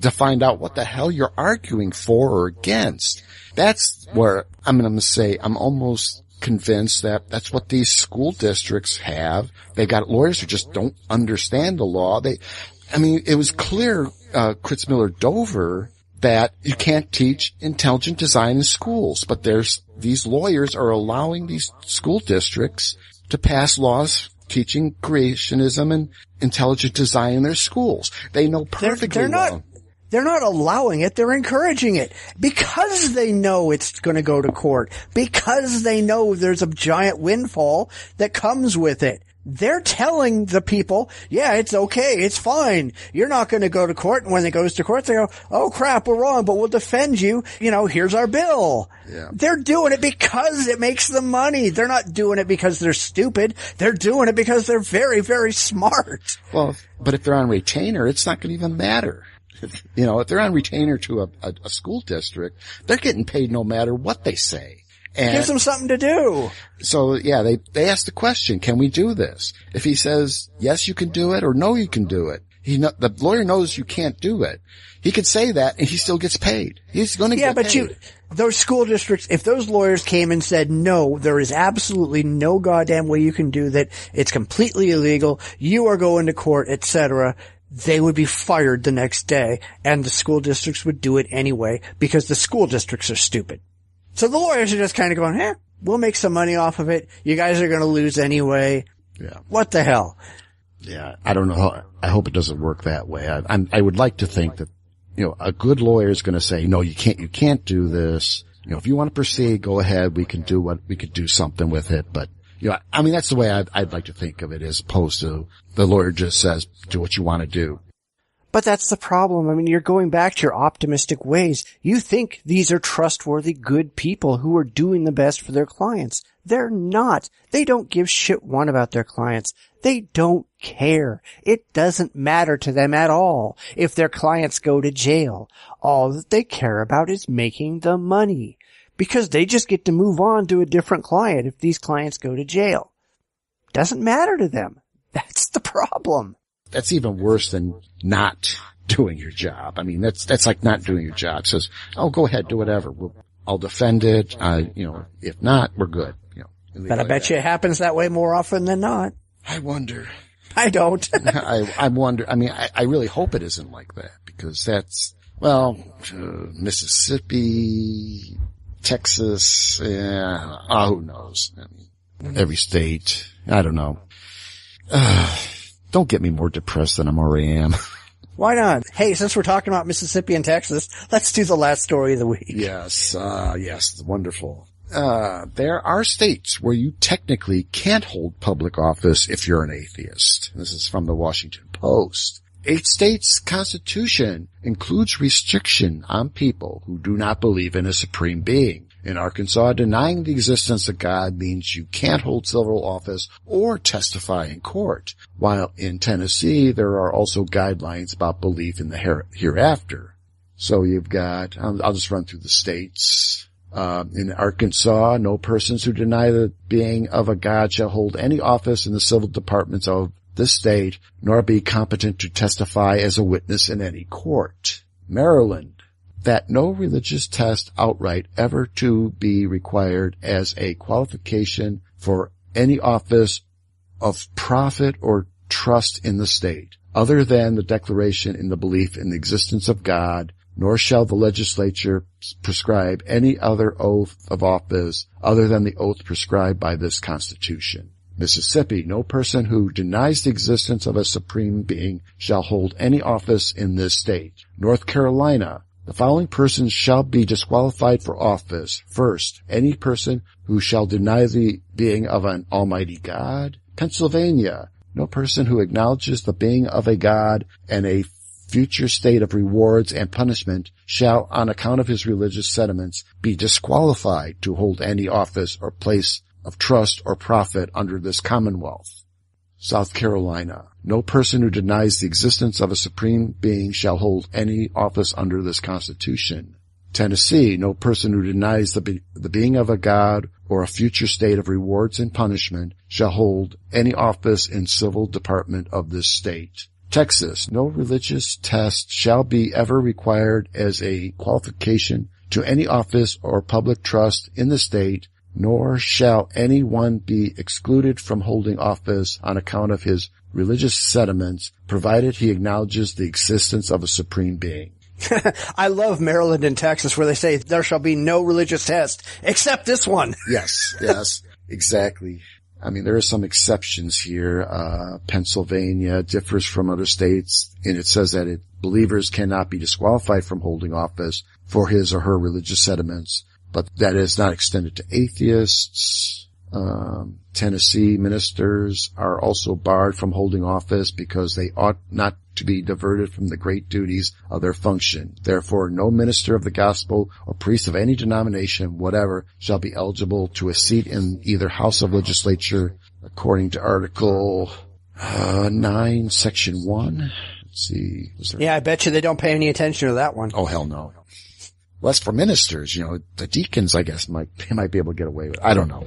to find out what the hell you're arguing for or against. That's where I'm going to say I'm almost convinced that that's what these school districts have. They got lawyers who just don't understand the law. It was clear, Kritzmiller-Dover, that you can't teach intelligent design in schools, but these lawyers are allowing these school districts to pass laws teaching creationism and intelligent design in their schools. They know perfectly well. They're not allowing it. They're encouraging it because they know it's going to go to court, because they know there's a giant windfall that comes with it. They're telling the people, yeah, it's okay. It's fine. You're not going to go to court. And when it goes to court, they go, oh crap, we're wrong, but we'll defend you. Here's our bill. Yeah. They're doing it because it makes them money. They're not doing it because they're stupid. They're doing it because they're very, very smart. Well, but if they're on retainer, it's not going to even matter. If they're on retainer to a school district, they're getting paid no matter what they say. And gives them something to do. So yeah, they ask the question, can we do this? If he says, yes, you can do it, or no, you can do it, the lawyer knows you can't do it. He could say that and he still gets paid. He's going to get paid. Yeah, but those school districts, if those lawyers came and said, no, there is absolutely no goddamn way you can do that, it's completely illegal, you are going to court, etc., they would be fired the next day, and the school districts would do it anyway because the school districts are stupid. So the lawyers are just kind of going, we'll make some money off of it. You guys are going to lose anyway. Yeah. What the hell? Yeah. I don't know. I hope it doesn't work that way. I would like to think that, a good lawyer is going to say, no, you can't do this. If you want to proceed, go ahead. We could do something with it, but that's the way I'd like to think of it, as opposed to the lawyer just says, do what you want to do. But that's the problem. You're going back to your optimistic ways. You think these are trustworthy, good people who are doing the best for their clients. They're not. They don't give shit one about their clients. They don't care. It doesn't matter to them at all if their clients go to jail. All that they care about is making the money, because they just get to move on to a different client if these clients go to jail. Doesn't matter to them. That's the problem. that's even worse than not doing your job. I mean, that's like not doing your job. It says, oh, go ahead, do whatever. I'll defend it. If not, we're good. But I bet you it happens that way more often than not. I wonder. I don't. I wonder. I mean, I really hope it isn't like that, because that's, well, Mississippi, Texas, who knows? I mean, every state. I don't know. Don't get me more depressed than I already am. Why not? Hey, since we're talking about Mississippi and Texas, let's do the last story of the week. Yes, wonderful. There are states where you technically can't hold public office if you're an atheist. This is from the Washington Post. 8 states' constitution includes restriction on people who do not believe in a supreme being. In Arkansas, denying the existence of God means you can't hold civil office or testify in court, while in Tennessee there are also guidelines about belief in the hereafter. So you've got, I'll just run through the states. In Arkansas, no persons who deny the being of a God shall hold any office in the civil departments of the state, nor be competent to testify as a witness in any court. Maryland, that no religious test outright ever to be required as a qualification for any office of profit or trust in the state, other than the declaration in the belief in the existence of God, nor shall the legislature prescribe any other oath of office other than the oath prescribed by this Constitution. Mississippi, no person who denies the existence of a supreme being shall hold any office in this state. North Carolina, the following persons shall be disqualified for office. First, any person who shall deny the being of an almighty God. Pennsylvania, no person who acknowledges the being of a God and a future state of rewards and punishment shall, on account of his religious sentiments, be disqualified to hold any office or place of trust or profit under this Commonwealth. South Carolina, no person who denies the existence of a supreme being shall hold any office under this Constitution. Tennessee, no person who denies the being of a God or a future state of rewards and punishment shall hold any office in civil department of this state. Texas, no religious test shall be ever required as a qualification to any office or public trust in the state, nor shall any one be excluded from holding office on account of his religious sentiments, provided he acknowledges the existence of a supreme being. I love Maryland and Texas where they say there shall be no religious test except this one. Yes, exactly. I mean, there are some exceptions here. Pennsylvania differs from other states, and it says that believers cannot be disqualified from holding office for his or her religious sentiments, but that is not extended to atheists. Tennessee ministers are also barred from holding office because they ought not to be diverted from the great duties of their function. Therefore, no minister of the gospel or priest of any denomination whatever shall be eligible to a seat in either house of legislature, according to Article 9, Section 1. Let's see. Yeah, I bet you they don't pay any attention to that one. Oh, hell no. Well, that's for ministers, the deacons, I guess, might be able to get away with it. I don't know.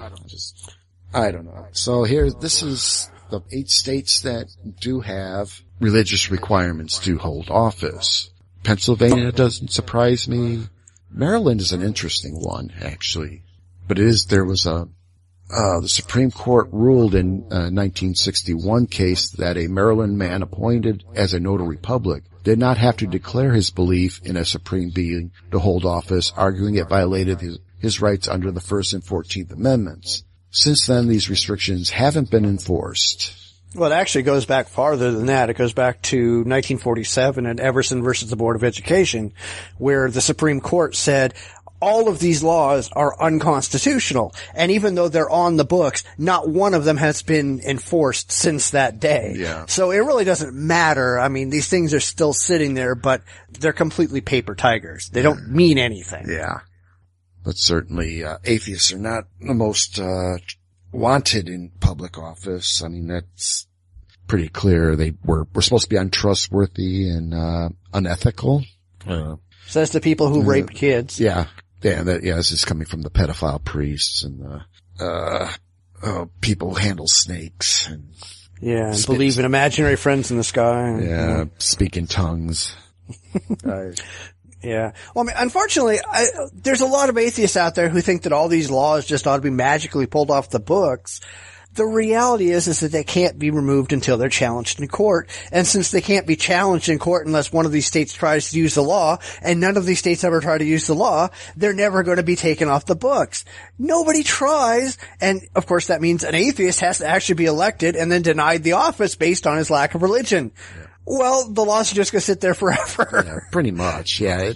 I don't know. So this is the 8 states that do have religious requirements to hold office. Pennsylvania doesn't surprise me. Maryland is an interesting one, actually. But the Supreme Court ruled in a 1961 case that a Maryland man appointed as a notary public did not have to declare his belief in a supreme being to hold office, arguing it violated his rights under the First and 14th Amendments. Since then, these restrictions haven't been enforced. Well, it actually goes back farther than that. It goes back to 1947 in Everson versus the Board of Education, where the Supreme Court said all of these laws are unconstitutional. And even though they're on the books, not one of them has been enforced since that day. Yeah. So it really doesn't matter. I mean, these things are still sitting there, but they're completely paper tigers. They don't mean anything. Yeah. But certainly, atheists are not the most, wanted in public office. I mean, that's pretty clear. We're supposed to be untrustworthy and, unethical. Says the people who raped kids. Yeah. This is coming from the pedophile priests and the, people who handle snakes and. Yeah, and believe in imaginary friends in the sky. Yeah, speak in tongues. Yeah. Well, I mean, unfortunately, there's a lot of atheists out there who think that all these laws just ought to be magically pulled off the books. The reality is that they can't be removed until they're challenged in court. And since they can't be challenged in court unless one of these states tries to use the law, and none of these states ever try to use the law, they're never going to be taken off the books. Nobody tries. And of course, that means an atheist has to actually be elected and then denied the office based on his lack of religion. Yeah. Well, the laws are just going to sit there forever. Yeah, pretty much. Yeah.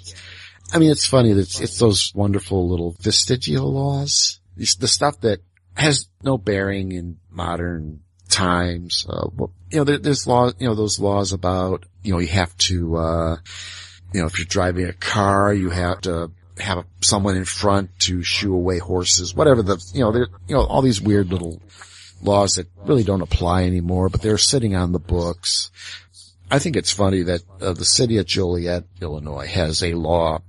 It's funny that it's those wonderful little vestigial laws. The stuff that has no bearing in modern times. There's laws, those laws about, you have to, if you're driving a car, you have to have someone in front to shoo away horses, whatever all these weird little laws that really don't apply anymore, but they're sitting on the books. I think it's funny that the city of Joliet, Illinois, has a law,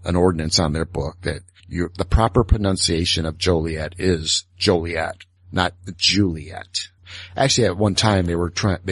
an ordinance on their book that the proper pronunciation of Joliet is Joliet, not Juliet. Actually, at one time they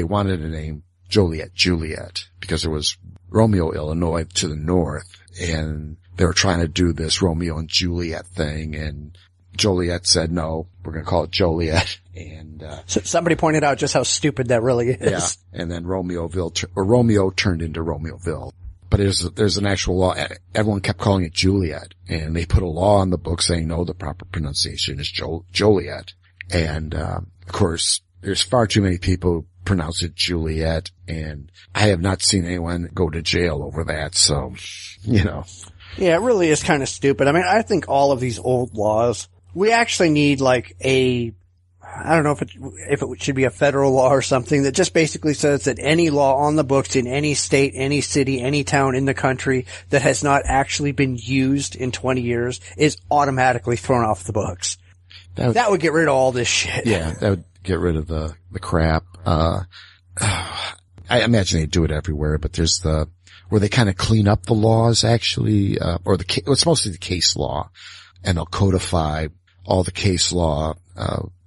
wanted to name Joliet Juliet because there was Romeo, Illinois to the north, and they were trying to do this Romeo and Juliet thing, and Joliet said, no, we're going to call it Joliet. And, so somebody pointed out just how stupid that really is. Yeah. And then Romeo turned into Romeoville. But there's an actual law. Everyone kept calling it Juliet, and they put a law on the book saying, no, the proper pronunciation is Joliet. And, of course, there's far too many people who pronounce it Juliet, and I have not seen anyone go to jail over that. So, Yeah, it really is kind of stupid. I mean, I think all of these old laws, we actually need I don't know if it should be a federal law or something that just basically says that any law on the books in any state, any city, any town in the country that has not actually been used in 20 years is automatically thrown off the books. That would get rid of all this shit. Yeah, that would get rid of the crap. I imagine they do it everywhere, but there's where they kind of clean up the laws actually, it's mostly the case law, and they'll codify all the case law,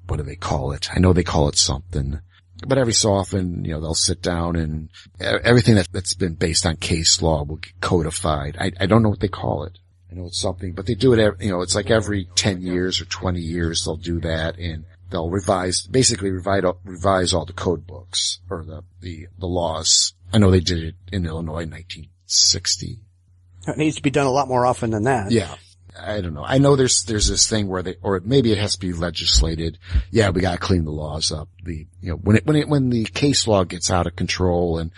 what do they call it? I know they call it something, but every so often, they'll sit down and everything that's been based on case law will get codified. I don't know what they call it. I know it's something, but they do it, it's like every 10 years or 20 years they'll do that, and they'll revise all the code books or the laws. I know they did it in Illinois in 1960. It needs to be done a lot more often than that. Yeah. I don't know. I know there's this thing where or maybe it has to be legislated. Yeah, we gotta clean the laws up. When the case law gets out of control and,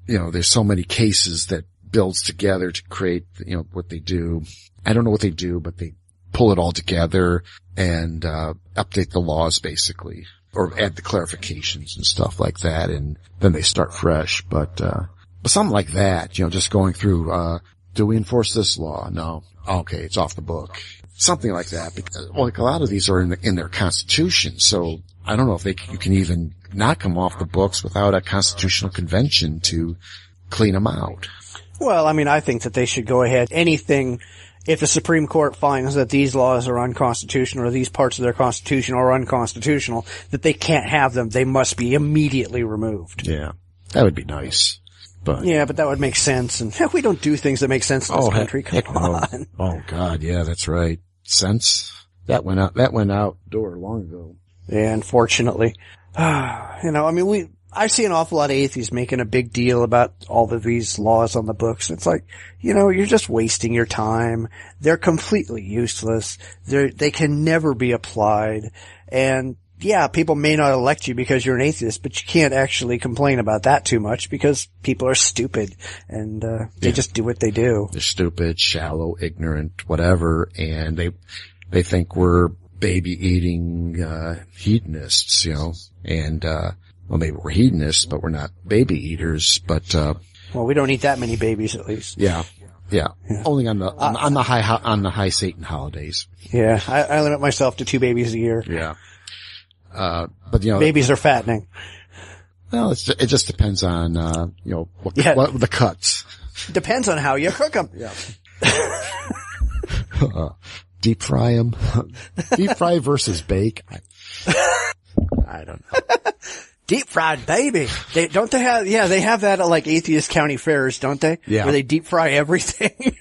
there's so many cases that builds together to create, what they do. I don't know what they do, but they pull it all together and, update the laws basically, or add the clarifications and stuff like that. And then they start fresh. But something like that, just going through, do we enforce this law? No. Okay, it's off the book. Something like that. Because, a lot of these are in their constitution, so I don't know if you can even knock them off the books without a constitutional convention to clean them out. Well, I mean, I think that they should go ahead. If the Supreme Court finds that these laws are unconstitutional or these parts of their constitution are unconstitutional, that they can't have them, they must be immediately removed. Yeah, that would be nice. Yeah, but that would make sense, and we don't do things that make sense in this country. Come on. Oh God, yeah, that's right. Sense? That went outdoor long ago. Yeah, unfortunately. I see an awful lot of atheists making a big deal about all of these laws on the books. It's like, you're just wasting your time. They're completely useless. They can never be applied. And yeah, people may not elect you because you're an atheist, but you can't actually complain about that too much because people are stupid and they just do what they do. They're stupid, shallow, ignorant, whatever, and they think we're baby-eating hedonists, and well, maybe we're hedonists, but we're not baby-eaters, but well, we don't eat that many babies, at least. Yeah. Only on the high Satan holidays. Yeah, I limit myself to 2 babies a year. Yeah. But babies are fattening. Well, it just depends on, what the cuts. Depends on how you cook them. Yeah. Deep fry them. Deep fry versus bake. I don't know. Deep fried baby. They have that at like atheist county fairs, don't they? Yeah. Where they deep fry everything.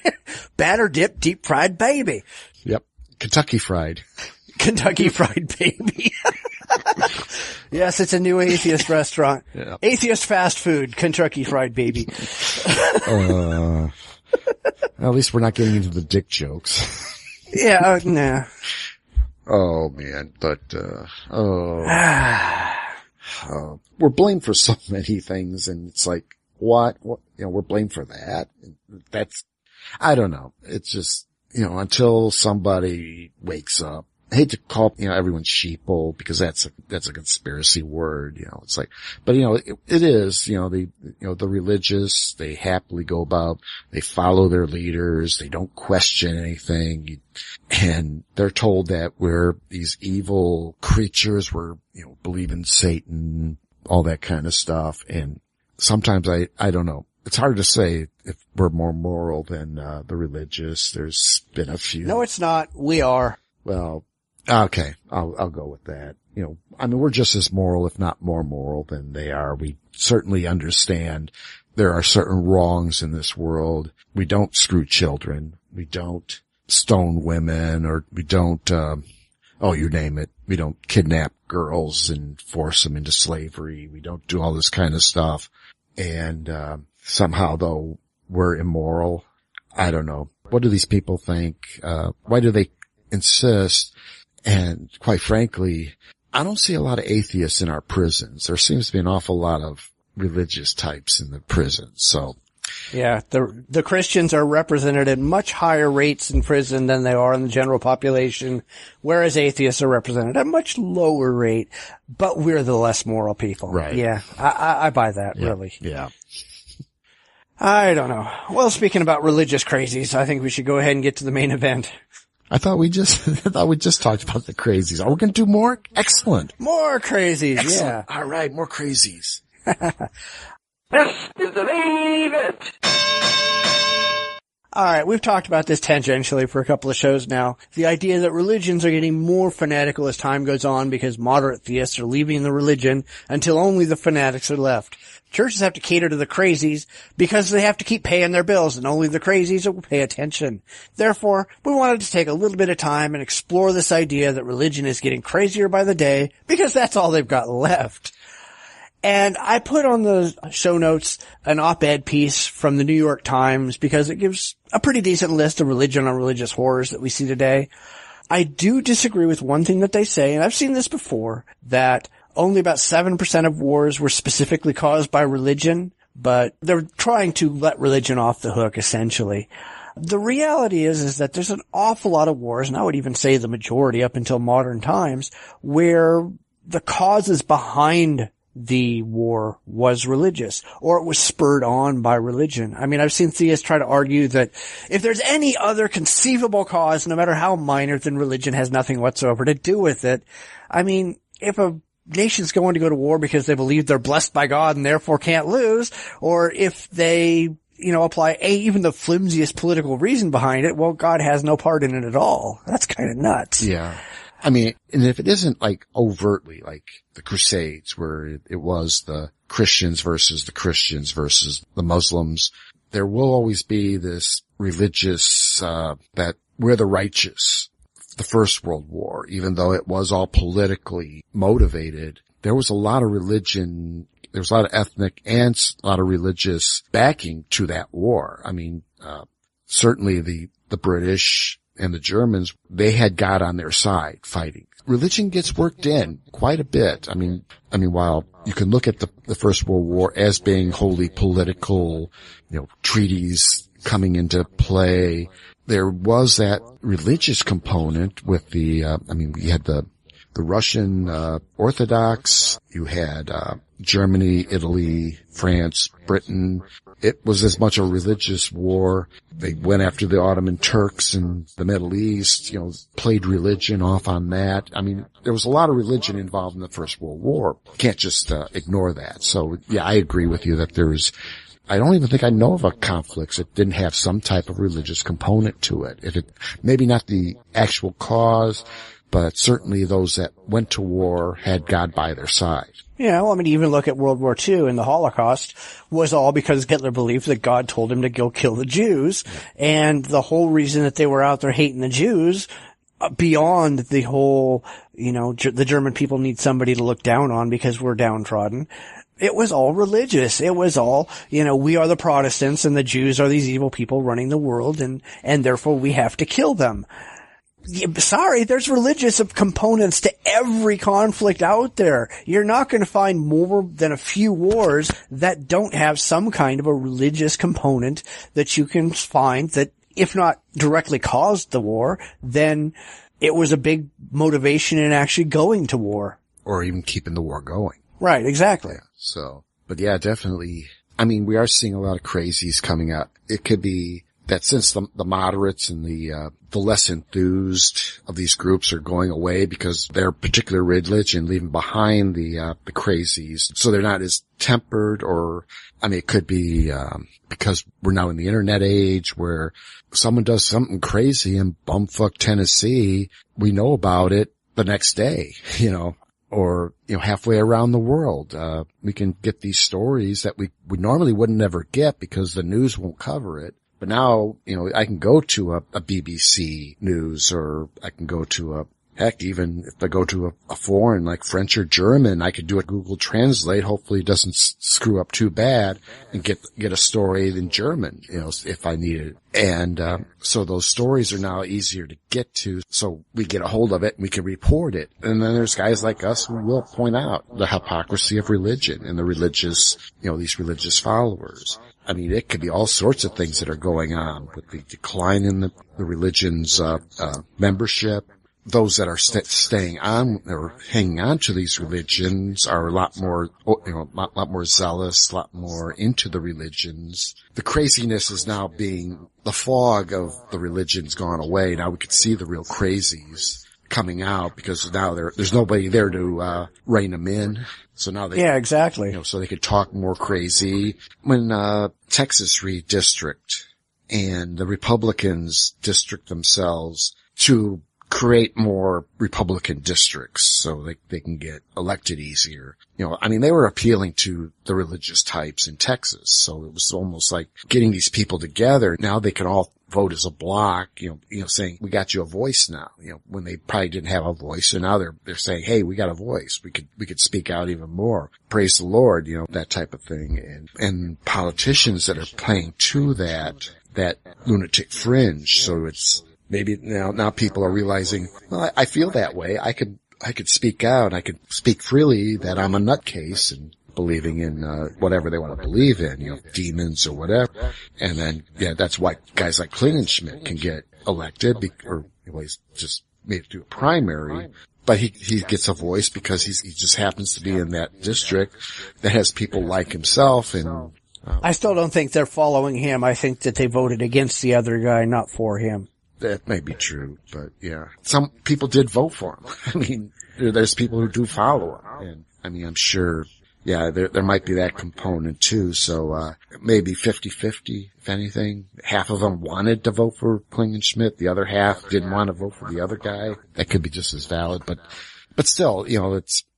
Batter dip, deep fried baby. Yep. Kentucky Fried. Kentucky Fried Baby. Yes, it's a new atheist restaurant. Yeah. Atheist fast food, Kentucky Fried Baby. At least we're not getting into the dick jokes. Yeah, nah. Oh man, but, we're blamed for so many things, and it's like, what, we're blamed for that. I don't know. It's just, until somebody wakes up. I hate to call, everyone sheeple because that's a conspiracy word, it's like, but it is, the religious, they happily go about, they follow their leaders, they don't question anything, and they're told that we're these evil creatures, we're, believe in Satan, all that kind of stuff, and sometimes I don't know. It's hard to say if we're more moral than, the religious. There's been a few. No, it's not. We are. Well, okay, I'll go with that. We're just as moral, if not more moral than they are. We certainly understand there are certain wrongs in this world. We don't screw children. We don't stone women, or we don't, you name it. We don't kidnap girls and force them into slavery. We don't do all this kind of stuff. And, somehow though, we're immoral. I don't know. What do these people think? Why do they insist? And quite frankly, I don't see a lot of atheists in our prisons. There seems to be an awful lot of religious types in the prisons. So, yeah, the Christians are represented at much higher rates in prison than they are in the general population, whereas atheists are represented at a much lower rate. But we're the less moral people. Right. Yeah, I buy that, yeah, really. Yeah. I don't know. Well, speaking about religious crazies, I think we should go ahead and get to the main event. I thought we just talked about the crazies. Are we going to do more? Excellent. More crazies, Excellent. yeah. All right, more crazies. This is the main event. All right, we've talked about this tangentially for a couple of shows now. The idea that religions are getting more fanatical as time goes on because moderate theists are leaving the religion until only the fanatics are left. Churches have to cater to the crazies because they have to keep paying their bills, and only the crazies will pay attention. Therefore, we wanted to take a little bit of time and explore this idea that religion is getting crazier by the day because that's all they've got left. And I put on the show notes an op-ed piece from the New York Times because it gives a pretty decent list of religion and religious horrors that we see today. I do disagree with one thing that they say, and I've seen this before, that only about 7% of wars were specifically caused by religion, but they're trying to let religion off the hook, essentially. The reality is that there's an awful lot of wars, and I would even say the majority up until modern times, where the causes behind the war was religious, or it was spurred on by religion. I mean, I've seen theists try to argue that if there's any other conceivable cause, no matter how minor, then religion has nothing whatsoever to do with it. I mean, if a nation's going to go to war because they believe they're blessed by God and therefore can't lose, or if they, apply even the flimsiest political reason behind it, well, God has no part in it at all. That's kind of nuts. Yeah. I mean, and if it isn't like overtly like the Crusades where it was the Christians versus the Muslims, there will always be this religious, that we're the righteous. The First World War, even though it was all politically motivated, there was a lot of religion, there was a lot of ethnic and a lot of religious backing to that war. I mean, certainly the British and the Germans, they had God on their side fighting. Religion gets worked in quite a bit. I mean, while you can look at the First World War as being wholly political, treaties coming into play, there was that religious component with we had the Russian, Orthodox, you had, Germany, Italy, France, Britain. It was as much a religious war. They went after the Ottoman Turks in the Middle East, played religion off on that. I mean, there was a lot of religion involved in the First World War. Can't just, ignore that. So yeah, I agree with you that I don't even think I know of a conflict that didn't have some type of religious component to it. Maybe not the actual cause, but certainly those that went to war had God by their side. Yeah, well, I mean, even look at World War II and the Holocaust was all because Hitler believed that God told him to go kill the Jews. And the whole reason that they were out there hating the Jews, beyond the whole, the German people need somebody to look down on because we're downtrodden. It was all religious. It was all, we are the Protestants and the Jews are these evil people running the world and therefore we have to kill them. Sorry, there's religious components to every conflict out there. You're not going to find more than a few wars that don't have some kind of a religious component that you can find that, if not directly caused the war, then it was a big motivation in actually going to war. Or even keeping the war going. Right, exactly. Yeah, so, but yeah, definitely. I mean, we are seeing a lot of crazies coming out. It could be that since the moderates and the less enthused of these groups are going away because their particular religion leaving behind the crazies, so they're not as tempered, or, I mean, it could be, because we're now in the internet age where someone does something crazy in bumfuck Tennessee, we know about it the next day, or, halfway around the world. We can get these stories that we normally wouldn't ever get because the news won't cover it. But now, I can go to a BBC News, or I can go to heck, even if I go to a foreign like French or German, I could do a Google Translate. Hopefully it doesn't screw up too bad, and get a story in German, if I need it. And, so those stories are now easier to get to. So we get a hold of it and we can report it. And then there's guys like us who will point out the hypocrisy of religion and the religious, these religious followers. I mean, it could be all sorts of things that are going on with the decline in the religion's, membership. Those that are staying on or hanging on to these religions are a lot more, lot more zealous, a lot more into the religions. The craziness is now the fog of the religion's gone away. Now we could see the real crazies coming out because now there's nobody there to, rein them in. So now yeah, exactly. So they could talk more crazy. When, Texas redistrict and the Republicans district themselves to create more Republican districts so they can get elected easier. They were appealing to the religious types in Texas. So it was almost like getting these people together. Now they can all vote as a block, saying, we got you a voice now, when they probably didn't have a voice. So now they're saying, hey, we got a voice. We could speak out even more. Praise the Lord, that type of thing. And politicians that are playing to that lunatic fringe. So it's, maybe now people are realizing, well, I feel that way. I could speak out. I could speak freely that I'm a nutcase and believing in, whatever they want to believe in, demons or whatever. And then, that's why guys like Klingenschmidt can get elected he's just made it to a primary. But he gets a voice because he just happens to be in that district that has people like himself. And I still don't think they're following him. I think that they voted against the other guy, not for him. That may be true, but yeah. Some people did vote for him. There's people who do follow him. And I'm sure, there might be that component too. So, maybe 50-50, if anything. Half of them wanted to vote for Klingenschmidt. The other half didn't want to vote for the other guy. That could be just as valid, but still,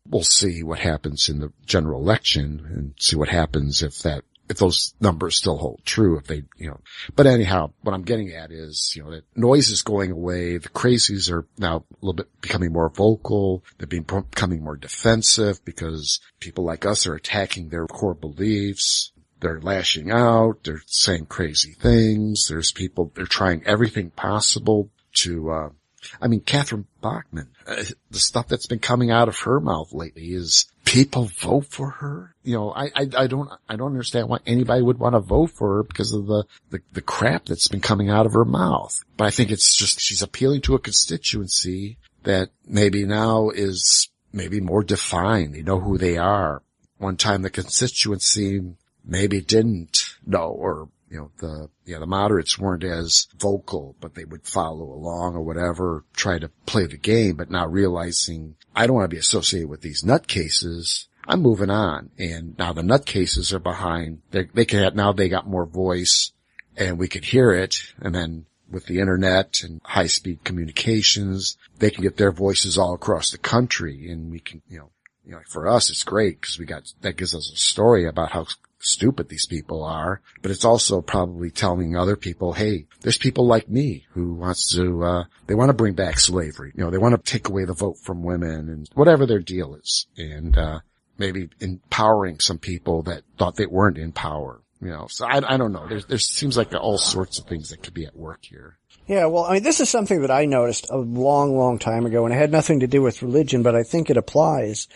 we'll see what happens in the general election and see what happens if those numbers still hold true, if they, but anyhow, what I'm getting at is, that noise is going away. The crazies are now a little bit becoming more vocal. They're becoming more defensive because people like us are attacking their core beliefs. They're lashing out. They're saying crazy things. There's people, they're trying everything possible to, Catherine Bachman, the stuff that's been coming out of her mouth lately is people vote for her. I don't understand why anybody would want to vote for her because of the crap that's been coming out of her mouth. But I think it's just, she's appealing to a constituency that maybe now is maybe more defined. They know who they are. One time the constituency maybe didn't know, or the moderates weren't as vocal, but they would follow along or whatever, try to play the game, but now realizing I don't want to be associated with these nutcases. I'm moving on. And now the nutcases are behind. They got more voice and we could hear it. And then with the internet and high-speed communications, they can get their voices all across the country, and we can, for us, it's great because that gives us a story about how stupid these people are, but it's also probably telling other people, hey, there's people like me who they want to bring back slavery. They want to take away the vote from women and whatever their deal is. And, maybe empowering some people that thought they weren't in power. So I don't know. There seems like all sorts of things that could be at work here. Yeah, well, I mean, this is something that I noticed a long, long time ago, and it had nothing to do with religion, but I think it applies,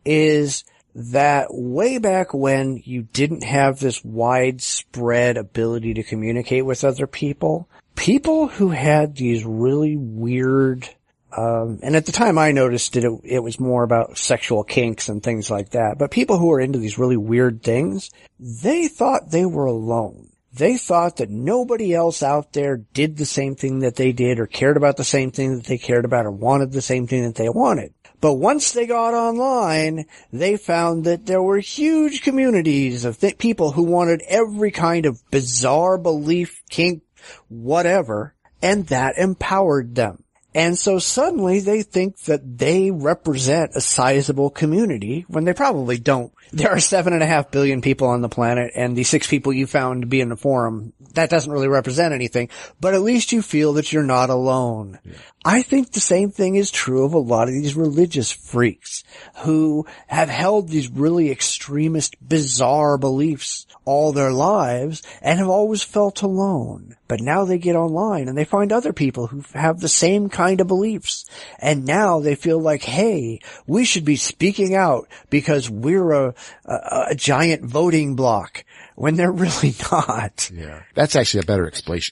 is that way back when you didn't have this widespread ability to communicate with other people who had these really weird, and at the time I noticed it was more about sexual kinks and things like that, but people who were into these really weird things, they thought they were alone. They thought that nobody else out there did the same thing that they did or cared about the same thing that they cared about or wanted the same thing that they wanted. But once they got online, they found that there were huge communities of people who wanted every kind of bizarre belief, kink, whatever, and that empowered them. And so suddenly they think that they represent a sizable community when they probably don't. There are 7.5 billion people on the planet, and the 6 people you found to be in the forum, that doesn't really represent anything, but at least you feel that you're not alone. Yeah. I think the same thing is true of a lot of these religious freaks who have held these really extremist, bizarre beliefs all their lives and have always felt alone. But now they get online and they find other people who have the same kind of beliefs. And now they feel like, hey, we should be speaking out because we're a giant voting bloc, when they're really not. Yeah. That's actually a better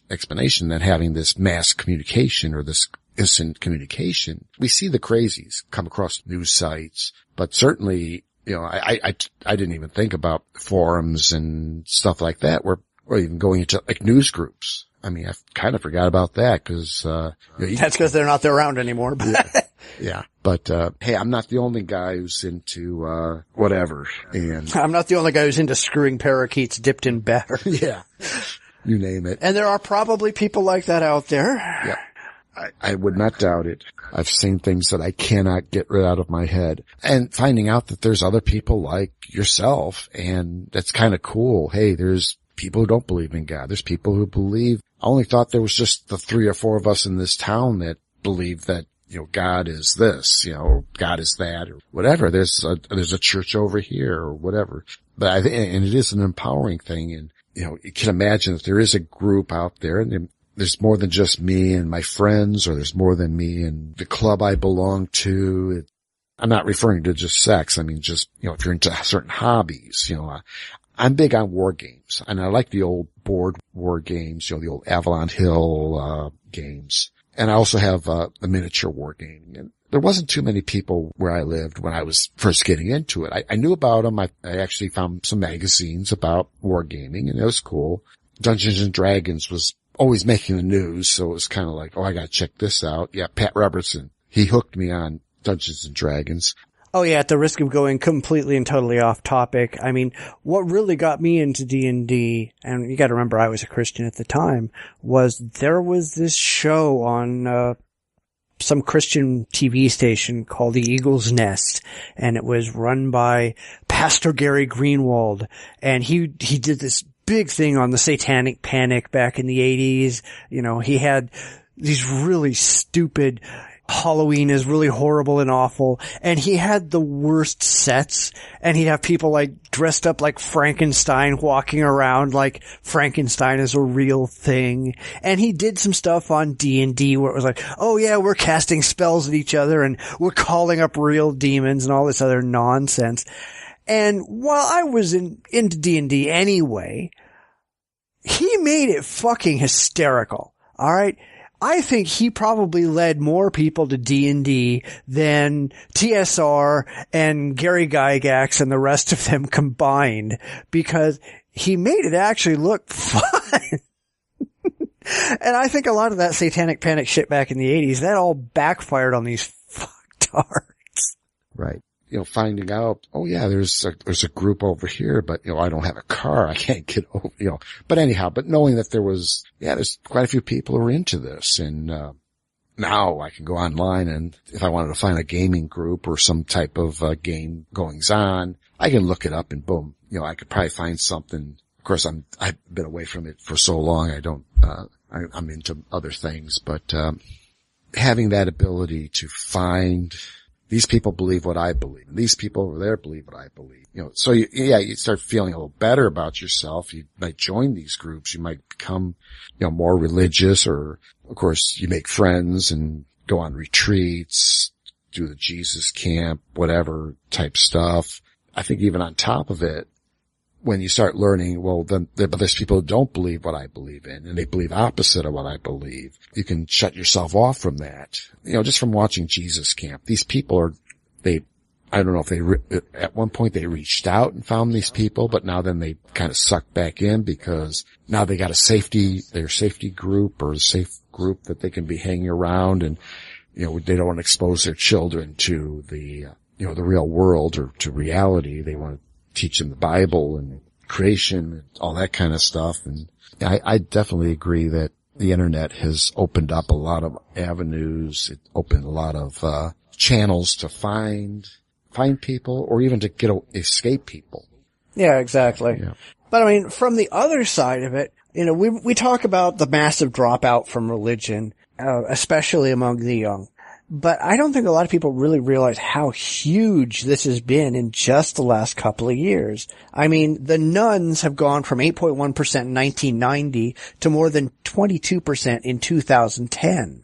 explanation than having this mass communication or this instant communication. We see the crazies come across news sites, but certainly, I didn't even think about forums and stuff like that, or even going into like news groups. I mean, I kind of forgot about that because, that's because they're not around anymore. But yeah. But, hey, I'm not the only guy who's into, whatever. And I'm not the only guy who's into screwing parakeets dipped in batter. Yeah. You name it. And there are probably people like that out there. Yeah. I would not doubt it. I've seen things that I cannot get rid out of my head. And finding out that there's other people like yourself, and that's kind of cool. Hey, there's people who don't believe in God. There's people who believe. I only thought there was just the 3 or 4 of us in this town that believe that, God is this, or God is that, or whatever. There's a church over here or whatever. But and it is an empowering thing. And, you can imagine that there is a group out there, and there's more than just me and my friends, or there's more than me and the club I belong to. I'm not referring to just sex. I mean, just, if you're into certain hobbies, I'm big on war games, and I like the old board war games, the old Avalon Hill, games. And I also have, a miniature war game. And there wasn't too many people where I lived when I was first getting into it. I knew about them. I actually found some magazines about wargaming, and it was cool. Dungeons and Dragons was always making the news, so it was kind of like, oh, I gotta check this out. Yeah, Pat Robertson, he hooked me on Dungeons and Dragons. Oh yeah, at the risk of going completely and totally off topic, I mean, what really got me into D&D, and you gotta remember I was a Christian at the time, was there was this show on, some Christian TV station called The Eagle's Nest, and it was run by Pastor Gary Greenwald, and he did this big thing on the Satanic Panic back in the 80s. He had these really stupid, Halloween is really horrible and awful, and he had the worst sets, and he'd have people like dressed up like Frankenstein walking around like Frankenstein is a real thing. And he did some stuff on D&D where it was like, oh yeah, we're casting spells at each other and we're calling up real demons and all this other nonsense. And while I was into D&D anyway, he made it fucking hysterical. All right. I think he probably led more people to D&D than TSR and Gary Gygax and the rest of them combined, because he made it actually look fun. And I think a lot of that Satanic Panic shit back in the 80s, that all backfired on these fucktards. Right. finding out, oh yeah, there's a group over here, but, I don't have a car. I can't get over, but anyhow, but knowing that there's quite a few people who are into this. And, now I can go online, and if I wanted to find a gaming group or some type of game goings on, I can look it up and boom, I could probably find something. Of course, I've been away from it for so long. I'm into other things, but, having that ability to find these people believe what I believe. These people over there believe what I believe. So you start feeling a little better about yourself. You might join these groups. You might become, more religious, or of course you make friends and go on retreats, do the Jesus camp, whatever type stuff. I think even on top of it, when you start learning, but there's people who don't believe what I believe in, and they believe opposite of what I believe. You can shut yourself off from that. Just from watching Jesus Camp. These people I don't know if at one point they reached out and found these people, but now then they kind of sucked back in because now they got their safety group or a safe group that they can be hanging around, and, they don't want to expose their children to the real world or to reality. They want to teach them the Bible and creation and all that kind of stuff. And I definitely agree that the internet has opened up a lot of avenues. It opened a lot of channels to find people, or even to escape people. Yeah, exactly. Yeah. But I mean, from the other side of it, we talk about the massive dropout from religion, especially among the young. But I don't think a lot of people really realize how huge this has been in just the last couple of years. I mean, the nuns have gone from 8.1% in 1990 to more than 22% in 2010.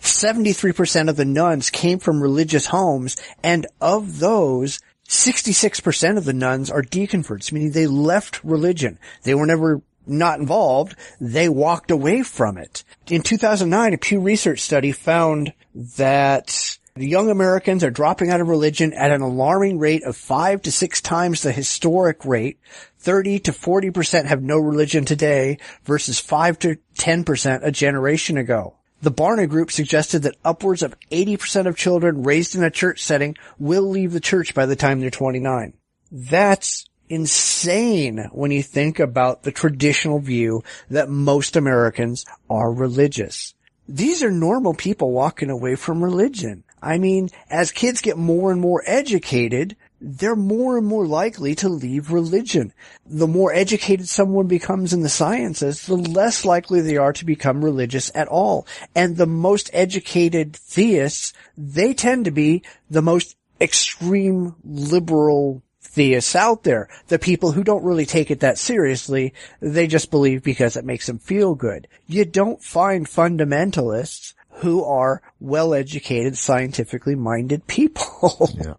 73% of the nuns came from religious homes, and of those, 66% of the nuns are deconverts, meaning they left religion. They were never not involved. They walked away from it. In 2009, a Pew Research study found that young Americans are dropping out of religion at an alarming rate of 5 to 6 times the historic rate. 30 to 40% have no religion today versus 5 to 10% a generation ago. The Barna Group suggested that upwards of 80% of children raised in a church setting will leave the church by the time they're 29. That's insane when you think about the traditional view that most Americans are religious. These are normal people walking away from religion. I mean, as kids get more and more educated, they're more and more likely to leave religion. The more educated someone becomes in the sciences, the less likely they are to become religious at all. And the most educated theists, they tend to be the most extreme liberal theists out there. The people who don't really take it that seriously, they just believe because it makes them feel good. You don't find fundamentalists who are well-educated, scientifically minded people. Yeah.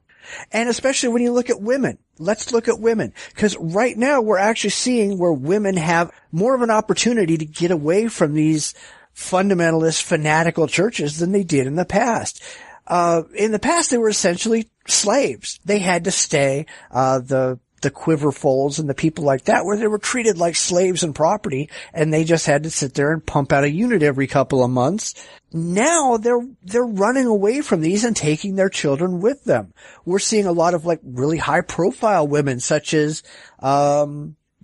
And especially when you look at women. Let's look at women. Because right now we're actually seeing where women have more of an opportunity to get away from these fundamentalist, fanatical churches than they did in the past. In the past, they were essentially slaves. They had to stay, the Quiverfuls and the people like that, where they were treated like slaves and property, and they just had to sit there and pump out a unit every couple of months. Now they're running away from these and taking their children with them. We're seeing a lot of really high profile women, such as,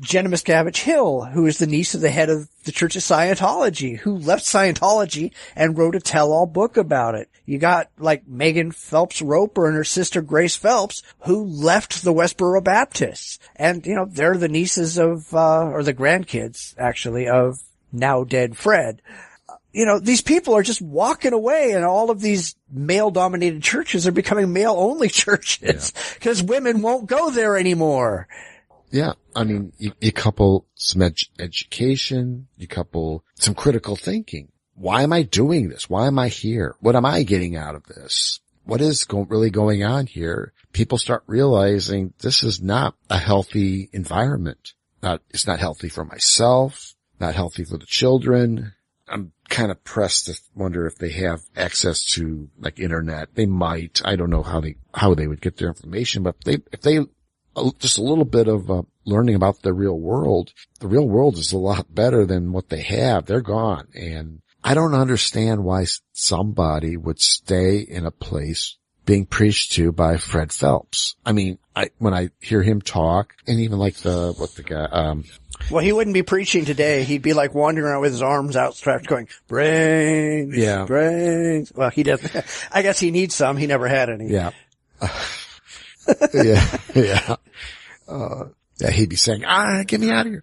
Jenna Miscavige Hill, who is the niece of the head of the Church of Scientology, who left Scientology and wrote a tell-all book about it. You got Megan Phelps Roper and her sister Grace Phelps, who left the Westboro Baptists. And, they're the nieces of, or the grandkids, actually, of now dead Fred. These people are just walking away, and all of these male-dominated churches are becoming male-only churches because women won't go there anymore. Yeah, I mean, you couple some education, you couple some critical thinking. Why am I doing this? Why am I here? What am I getting out of this? What is really going on here? People start realizing this is not a healthy environment. It's not healthy for myself, not healthy for the children. I'm kind of pressed to wonder if they have access to internet. They might. I don't know how they would get their information, but if they just a little bit of learning about the real world is a lot better than what they have. They're gone. And I don't understand why somebody would stay in a place being preached to by Fred Phelps. I mean, when I hear him talk, and even like the guy, well, he wouldn't be preaching today. He'd be like wandering around with his arms outstretched going, brains, brains. Well, he doesn't, I guess he needs some. He never had any. Yeah. Yeah. Yeah. Yeah, he'd be saying, get me out of here.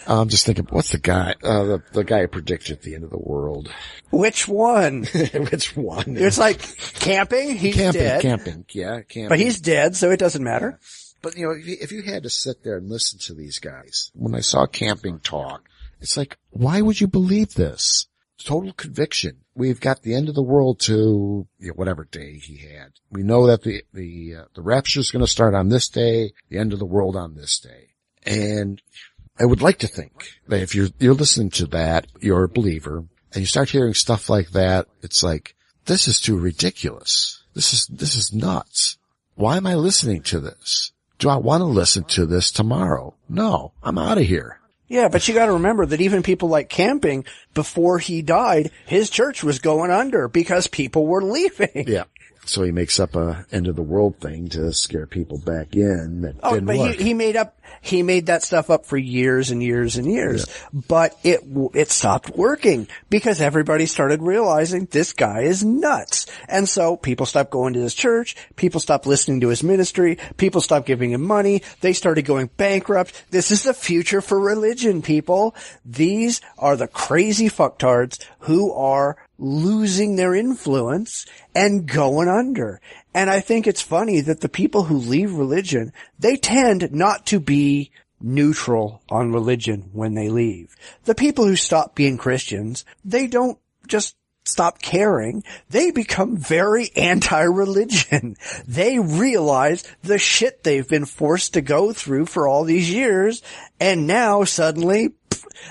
I'm just thinking, what's the guy, the guy who predicted the end of the world? Which one? Which one? It's like camping. He's dead. Camping. But he's dead, so it doesn't matter. But you know, if you had to sit there and listen to these guys, when I saw camping talk, it's like, why would you believe this? Total conviction. We've got the end of the world to whatever day he had. We know that the rapture is going to start on this day, the end of the world on this day. And I would like to think that if you're listening to that, you're a believer, and you start hearing stuff like that, it's like, this is too ridiculous. This is nuts. Why am I listening to this? Do I want to listen to this tomorrow? No, I'm out of here. Yeah, but you got to remember that even people like camping, before he died, his church was going under because people were leaving. Yeah. So he makes up a end of the world thing to scare people back in. That didn't work. He made that stuff up for years and years and years. Yeah. But it stopped working because everybody started realizing this guy is nuts. And so people stopped going to his church. People stopped listening to his ministry. People stopped giving him money. They started going bankrupt. This is the future for religion, people. These are the crazy fucktards who are losing their influence and going under. And I think it's funny that the people who leave religion, they tend not to be neutral on religion when they leave. The people who stop being Christians, they don't just stop caring. They become very anti-religion. They realize the shit they've been forced to go through for all these years, and now suddenly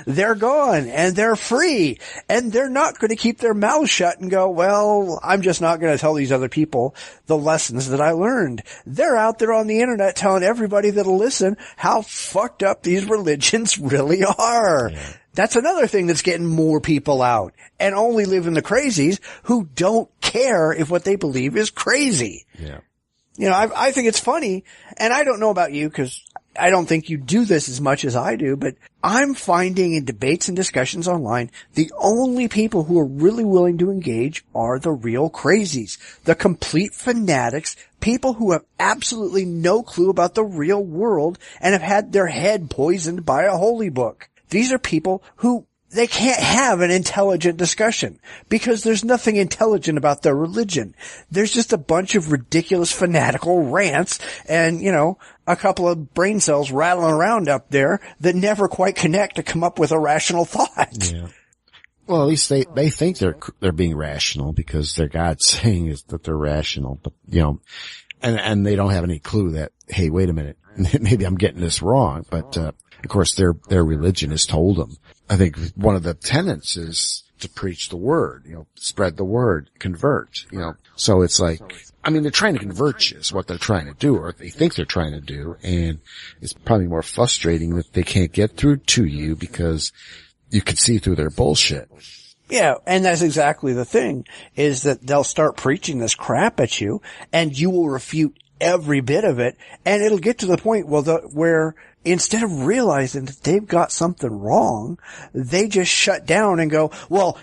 they're gone and they're free, and they're not going to keep their mouths shut and go, well, I'm just not going to tell these other people the lessons that I learned. They're out there on the internet telling everybody that'll listen how fucked up these religions really are. Yeah. That's another thing that's getting more people out, and only live in the crazies who don't care if what they believe is crazy. Yeah. You know, I think it's funny, and I don't know about you because I don't think you do this as much as I do, but I'm finding in debates and discussions online, the only people who are really willing to engage are the real crazies, the complete fanatics, people who have absolutely no clue about the real world and have had their head poisoned by a holy book. These are people who they can't have an intelligent discussion because there's nothing intelligent about their religion. There's just a bunch of ridiculous fanatical rants and, you know, a couple of brain cells rattling around up there that never quite connect to come up with a rational thought. Yeah. Well, at least they think they're being rational because their God's saying is that they're rational, but, you know, and they don't have any clue that, hey, wait a minute, maybe I'm getting this wrong, but, of course, their religion has told them. I think one of the tenets is to preach the word, you know, spread the word, convert, you know. So it's like, I mean, they're trying to convert you is what they're trying to do, or they think they're trying to do. And it's probably more frustrating that they can't get through to you because you can see through their bullshit. Yeah, and that's exactly the thing, is that they'll start preaching this crap at you, and you will refute every bit of it, and it'll get to the point where instead of realizing that they've got something wrong, they just shut down and go, well,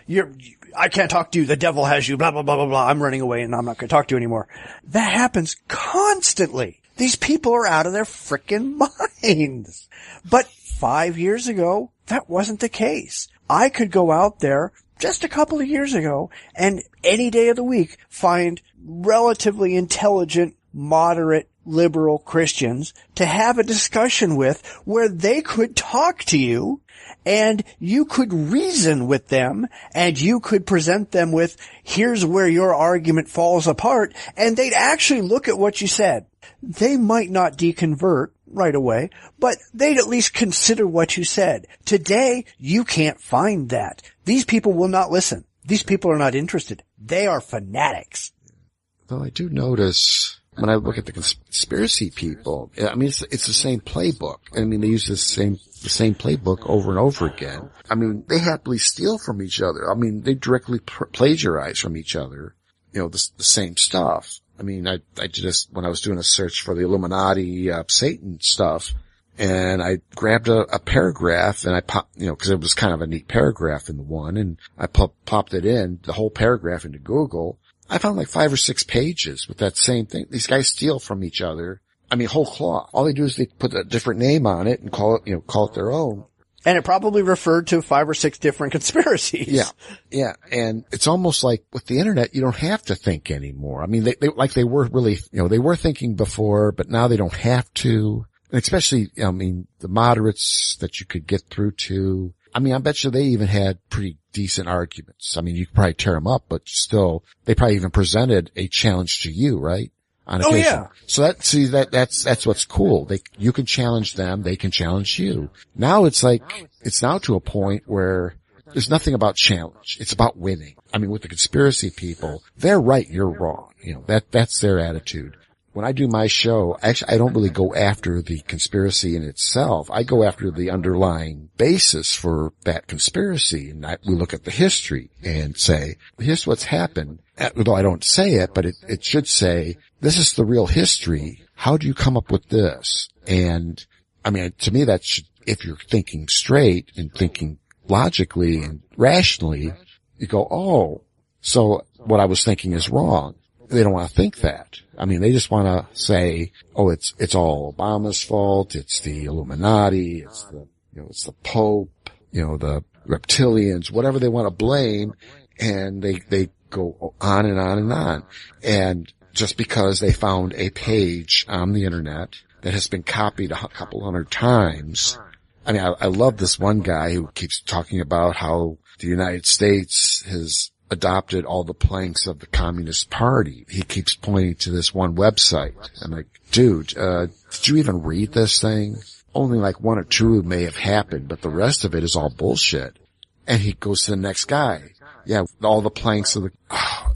I can't talk to you, the devil has you, blah, blah, blah, blah, blah, I'm running away and I'm not going to talk to you anymore. That happens constantly. These people are out of their frickin' minds. But 5 years ago, that wasn't the case. I could go out there just a couple of years ago and any day of the week find relatively intelligent, moderate, liberal Christians to have a discussion with where they could talk to you and you could reason with them and you could present them with, here's where your argument falls apart, and they'd actually look at what you said. They might not deconvert right away, but they'd at least consider what you said. Today, you can't find that. These people will not listen. These people are not interested. They are fanatics. Though I do notice when I look at the conspiracy people, I mean, it's the same playbook. I mean, they use the same playbook over and over again. I mean, they happily steal from each other. I mean, they directly plagiarize from each other. the same stuff. I mean, I just, when I was doing a search for the Illuminati, Satan stuff, and I grabbed a paragraph and I popped, cause it was kind of a neat paragraph in the one, and I popped it in, the whole paragraph into Google. I found like 5 or 6 pages with that same thing. These guys steal from each other. I mean, whole cloth. All they do is they put a different name on it and call it their own. And it probably referred to 5 or 6 different conspiracies. Yeah. Yeah. And it's almost like with the internet, you don't have to think anymore. I mean, they were really, they were thinking before, but now they don't have to. And especially, I mean, the moderates that you could get through to. I mean, I bet you they even had pretty decent arguments. I mean, you could probably tear them up, but still, they probably even presented a challenge to you, right? On occasion. Oh, yeah. So that's what's cool. You can challenge them, they can challenge you. Now it's now to a point where there's nothing about challenge. It's about winning. I mean, with the conspiracy people, they're right, you're wrong. That's their attitude. When I do my show, actually, I don't really go after the conspiracy in itself. I go after the underlying basis for that conspiracy. And we look at the history and say, here's what's happened. Although I don't say it, but it should say, this is the real history. How do you come up with this? And I mean, to me, if you're thinking straight and thinking logically and rationally, you go, oh, so what I was thinking is wrong. They don't want to think that. I mean, they just want to say, oh, it's all Obama's fault. It's the Illuminati. It's it's the Pope, the reptilians, whatever they want to blame. And they go on and on and on. And just because they found a page on the internet that has been copied a couple hundred times. I mean, I love this one guy who keeps talking about how the United States has adopted all the planks of the Communist Party. He keeps pointing to this one website. I'm like, dude, did you even read this thing? Only like 1 or 2 may have happened, but the rest of it is all bullshit. And he goes to the next guy. Yeah, all the planks of the,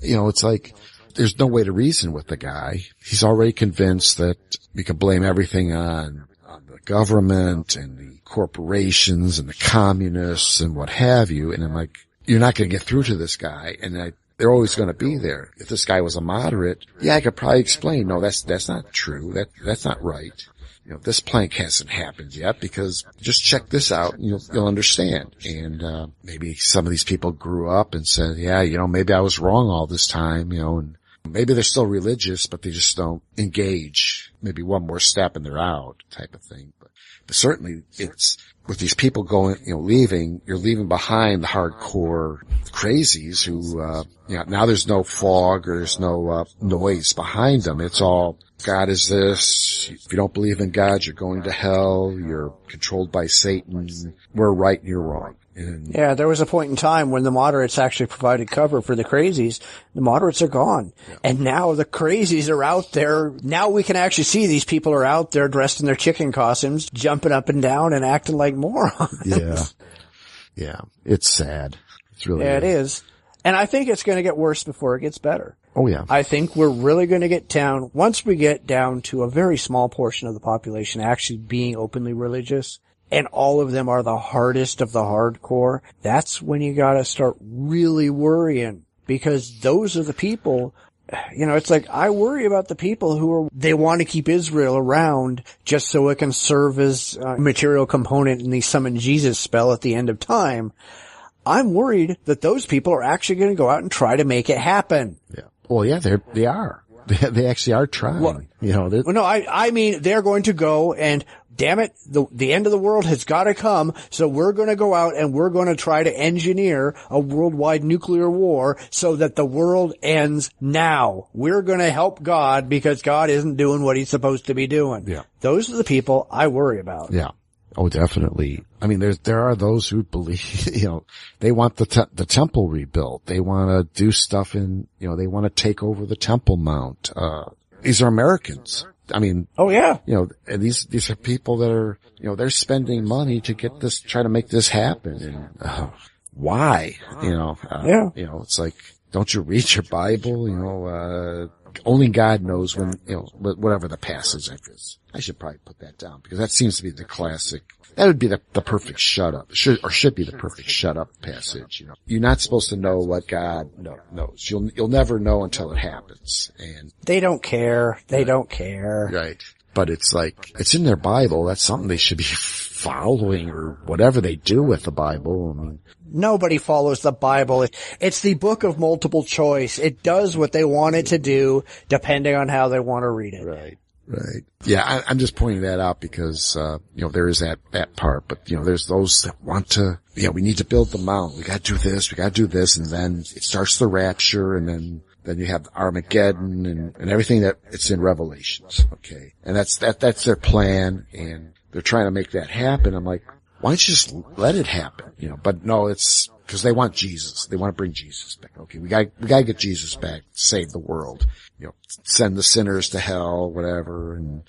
it's like, there's no way to reason with the guy. He's already convinced that we can blame everything on the government and the corporations and the communists and what have you. And I'm like, you're not going to get through to this guy, and they're always going to be there. If this guy was a moderate, yeah, I could probably explain, no, that's not true. That's not right. This plank hasn't happened yet, because just check this out and you'll understand. And, maybe some of these people grew up and said, yeah, maybe I was wrong all this time, and maybe they're still religious, but they just don't engage. Maybe one more step and they're out type of thing. But certainly it's, with these people going, leaving, you're leaving behind the hardcore crazies who, now there's no fog or there's no, noise behind them. It's all, God is this. If you don't believe in God, you're going to hell. You're controlled by Satan. We're right and you're wrong. Yeah, there was a point in time when the moderates actually provided cover for the crazies. The moderates are gone. Yeah. And now the crazies are out there. Now we can actually see these people are out there dressed in their chicken costumes, jumping up and down and acting like morons. Yeah. Yeah. It's sad. It's really it is. And I think it's going to get worse before it gets better. Oh, yeah. I think we're really going to get down, once we get down to a very small portion of the population actually being openly religious, and all of them are the hardest of the hardcore, that's when you gotta start really worrying. Because those are the people, it's like, I worry about the people who they want to keep Israel around just so it can serve as a material component in the summon Jesus spell at the end of time. I'm worried that those people are actually going to go out and try to make it happen. Yeah. Well, yeah, they are. They actually are trying. Well, no, I mean, they're going to go and, damn it, the end of the world has got to come, so we're going to go out and we're going to try to engineer a worldwide nuclear war so that the world ends now. We're going to help God because God isn't doing what he's supposed to be doing. Yeah. Those are the people I worry about. Yeah. Oh, definitely. I mean, there are those who believe, they want the temple rebuilt. They want to do stuff they want to take over the Temple Mount. These are Americans. I mean, oh yeah, these are people that are, they're spending money to get this, try to make this happen. And, why? Yeah. It's like, don't you read your Bible? only God knows when, whatever the passage is. I should probably put that down because that seems to be the classic. That would be the perfect shut up. Should be the perfect shut up passage. You're not supposed to know what God knows. You'll never know until it happens. And they don't care. They don't care. Right. But it's like, it's in their Bible. That's something they should be following or whatever they do with the Bible. I mean, nobody follows the Bible. It's the book of multiple choice. It does what they want it to do depending on how they want to read it. Right. Right. Yeah, I'm just pointing that out because, there is that part, but, there's those that want to, we need to build the mount. We gotta do this, and then it starts the rapture, and then you have Armageddon and everything that it's in Revelations. Okay. And that's their plan, and they're trying to make that happen. I'm like, why don't you just let it happen? But no, it's because they want Jesus. They want to bring Jesus back. Okay. We gotta get Jesus back, save the world, send the sinners to hell, whatever, and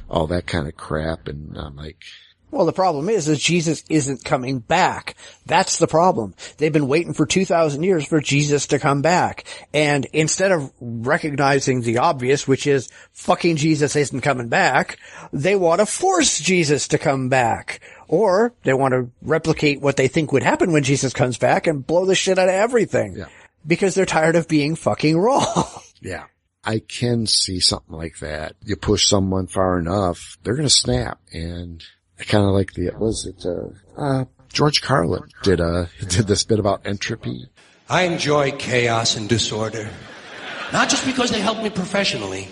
all that kind of crap. And I'm like, well, the problem is Jesus isn't coming back. That's the problem. They've been waiting for 2,000 years for Jesus to come back. And instead of recognizing the obvious, which is fucking Jesus isn't coming back, they want to force Jesus to come back. Or they want to replicate what they think would happen when Jesus comes back and blow the shit out of everything. Yeah. Because they're tired of being fucking wrong. Yeah. I can see something like that. You push someone far enough, they're going to snap. And I kind of like George Carlin did this bit about entropy. I enjoy chaos and disorder. Not just because they help me professionally.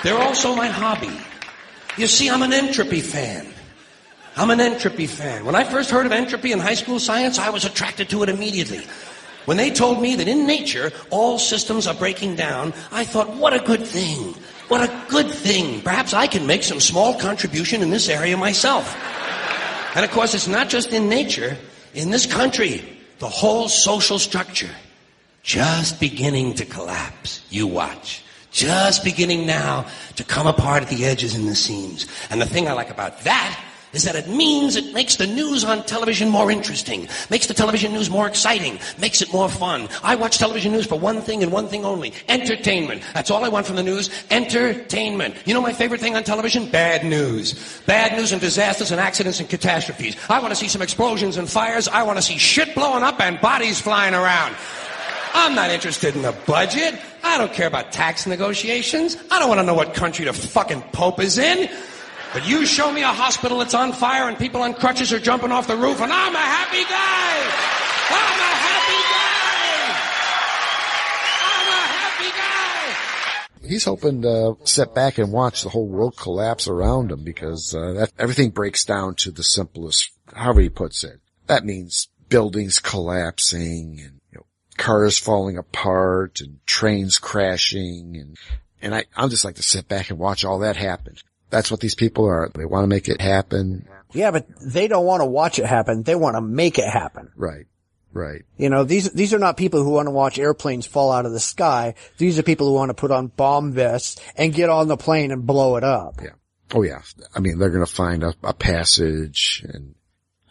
They're also my hobby. You see, I'm an entropy fan. When I first heard of entropy in high school science, I was attracted to it immediately. When they told me that in nature, all systems are breaking down, I thought, what a good thing. What a good thing. Perhaps I can make some small contribution in this area myself. And of course, it's not just in nature. In this country, the whole social structure just beginning to collapse. You watch. Just beginning now to come apart at the edges and the seams. And the thing I like about that is that it means it makes the news on television more interesting, makes the television news more exciting, makes it more fun. I watch television news for one thing and one thing only: entertainment. That's all I want from the news: entertainment. You know my favorite thing on television? Bad news. Bad news and disasters and accidents and catastrophes. I want to see some explosions and fires. I want to see shit blowing up and bodies flying around. I'm not interested in the budget. I don't care about tax negotiations. I don't want to know what country the fucking Pope is in. But you show me a hospital that's on fire and people on crutches are jumping off the roof, and I'm a happy guy! I'm a happy guy! He's hoping to sit back and watch the whole world collapse around him because everything breaks down to the simplest, however he puts it. That means buildings collapsing and cars falling apart and trains crashing, and I'll just like to sit back and watch all that happen. That's what these people are. They want to make it happen. Yeah, but they don't want to watch it happen. They want to make it happen. Right. Right. These are not people who want to watch airplanes fall out of the sky. These are people who want to put on bomb vests and get on the plane and blow it up. Yeah. Oh yeah. I mean, they're going to find a passage and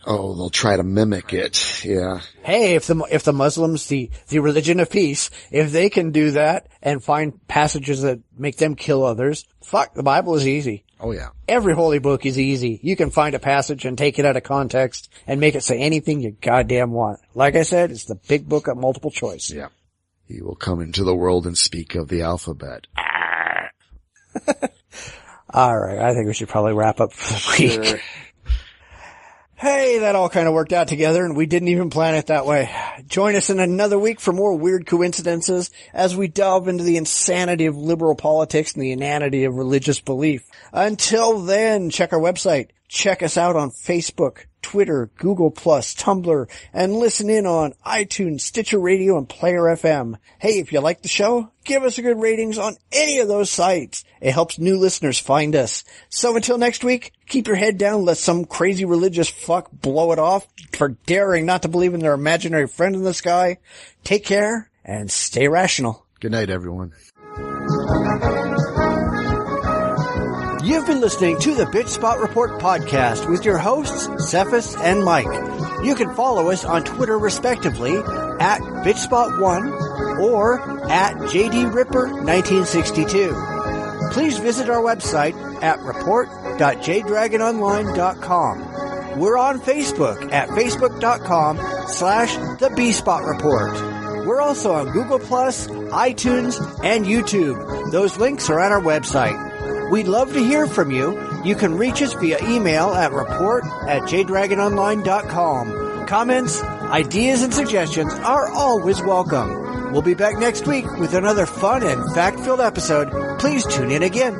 they'll try to mimic it. Yeah. Hey, if the Muslims, the religion of peace, if they can do that and find passages that make them kill others, fuck, the Bible is easy. Oh yeah. Every holy book is easy. You can find a passage and take it out of context and make it say anything you goddamn want. Like I said, it's the big book of multiple choice. Yeah. He will come into the world and speak of the alphabet. All right. I think we should probably wrap up for the week. Sure. Hey, that all kind of worked out together, and we didn't even plan it that way. Join us in another week for more weird coincidences as we delve into the insanity of liberal politics and the inanity of religious belief. Until then, check our website. Check us out on Facebook, Twitter, Google+, Tumblr, and listen in on iTunes, Stitcher Radio, and Player FM. Hey, if you like the show, give us a good ratings on any of those sites. It helps new listeners find us. So until next week, keep your head down, let some crazy religious fuck blow it off for daring not to believe in their imaginary friend in the sky. Take care, and stay rational. Good night, everyone. You've been listening to the Bitchspot Report podcast with your hosts, Cephas and Mike. You can follow us on Twitter respectively at Bitchspot1 or at JDRipper1962. Please visit our website at report.jdragononline.com. We're on Facebook at facebook.com/The Bitchspot Report. We're also on Google+, iTunes, and YouTube. Those links are at our website. We'd love to hear from you. You can reach us via email at report@jdragononline.com. Comments, ideas, and suggestions are always welcome. We'll be back next week with another fun and fact-filled episode. Please tune in again.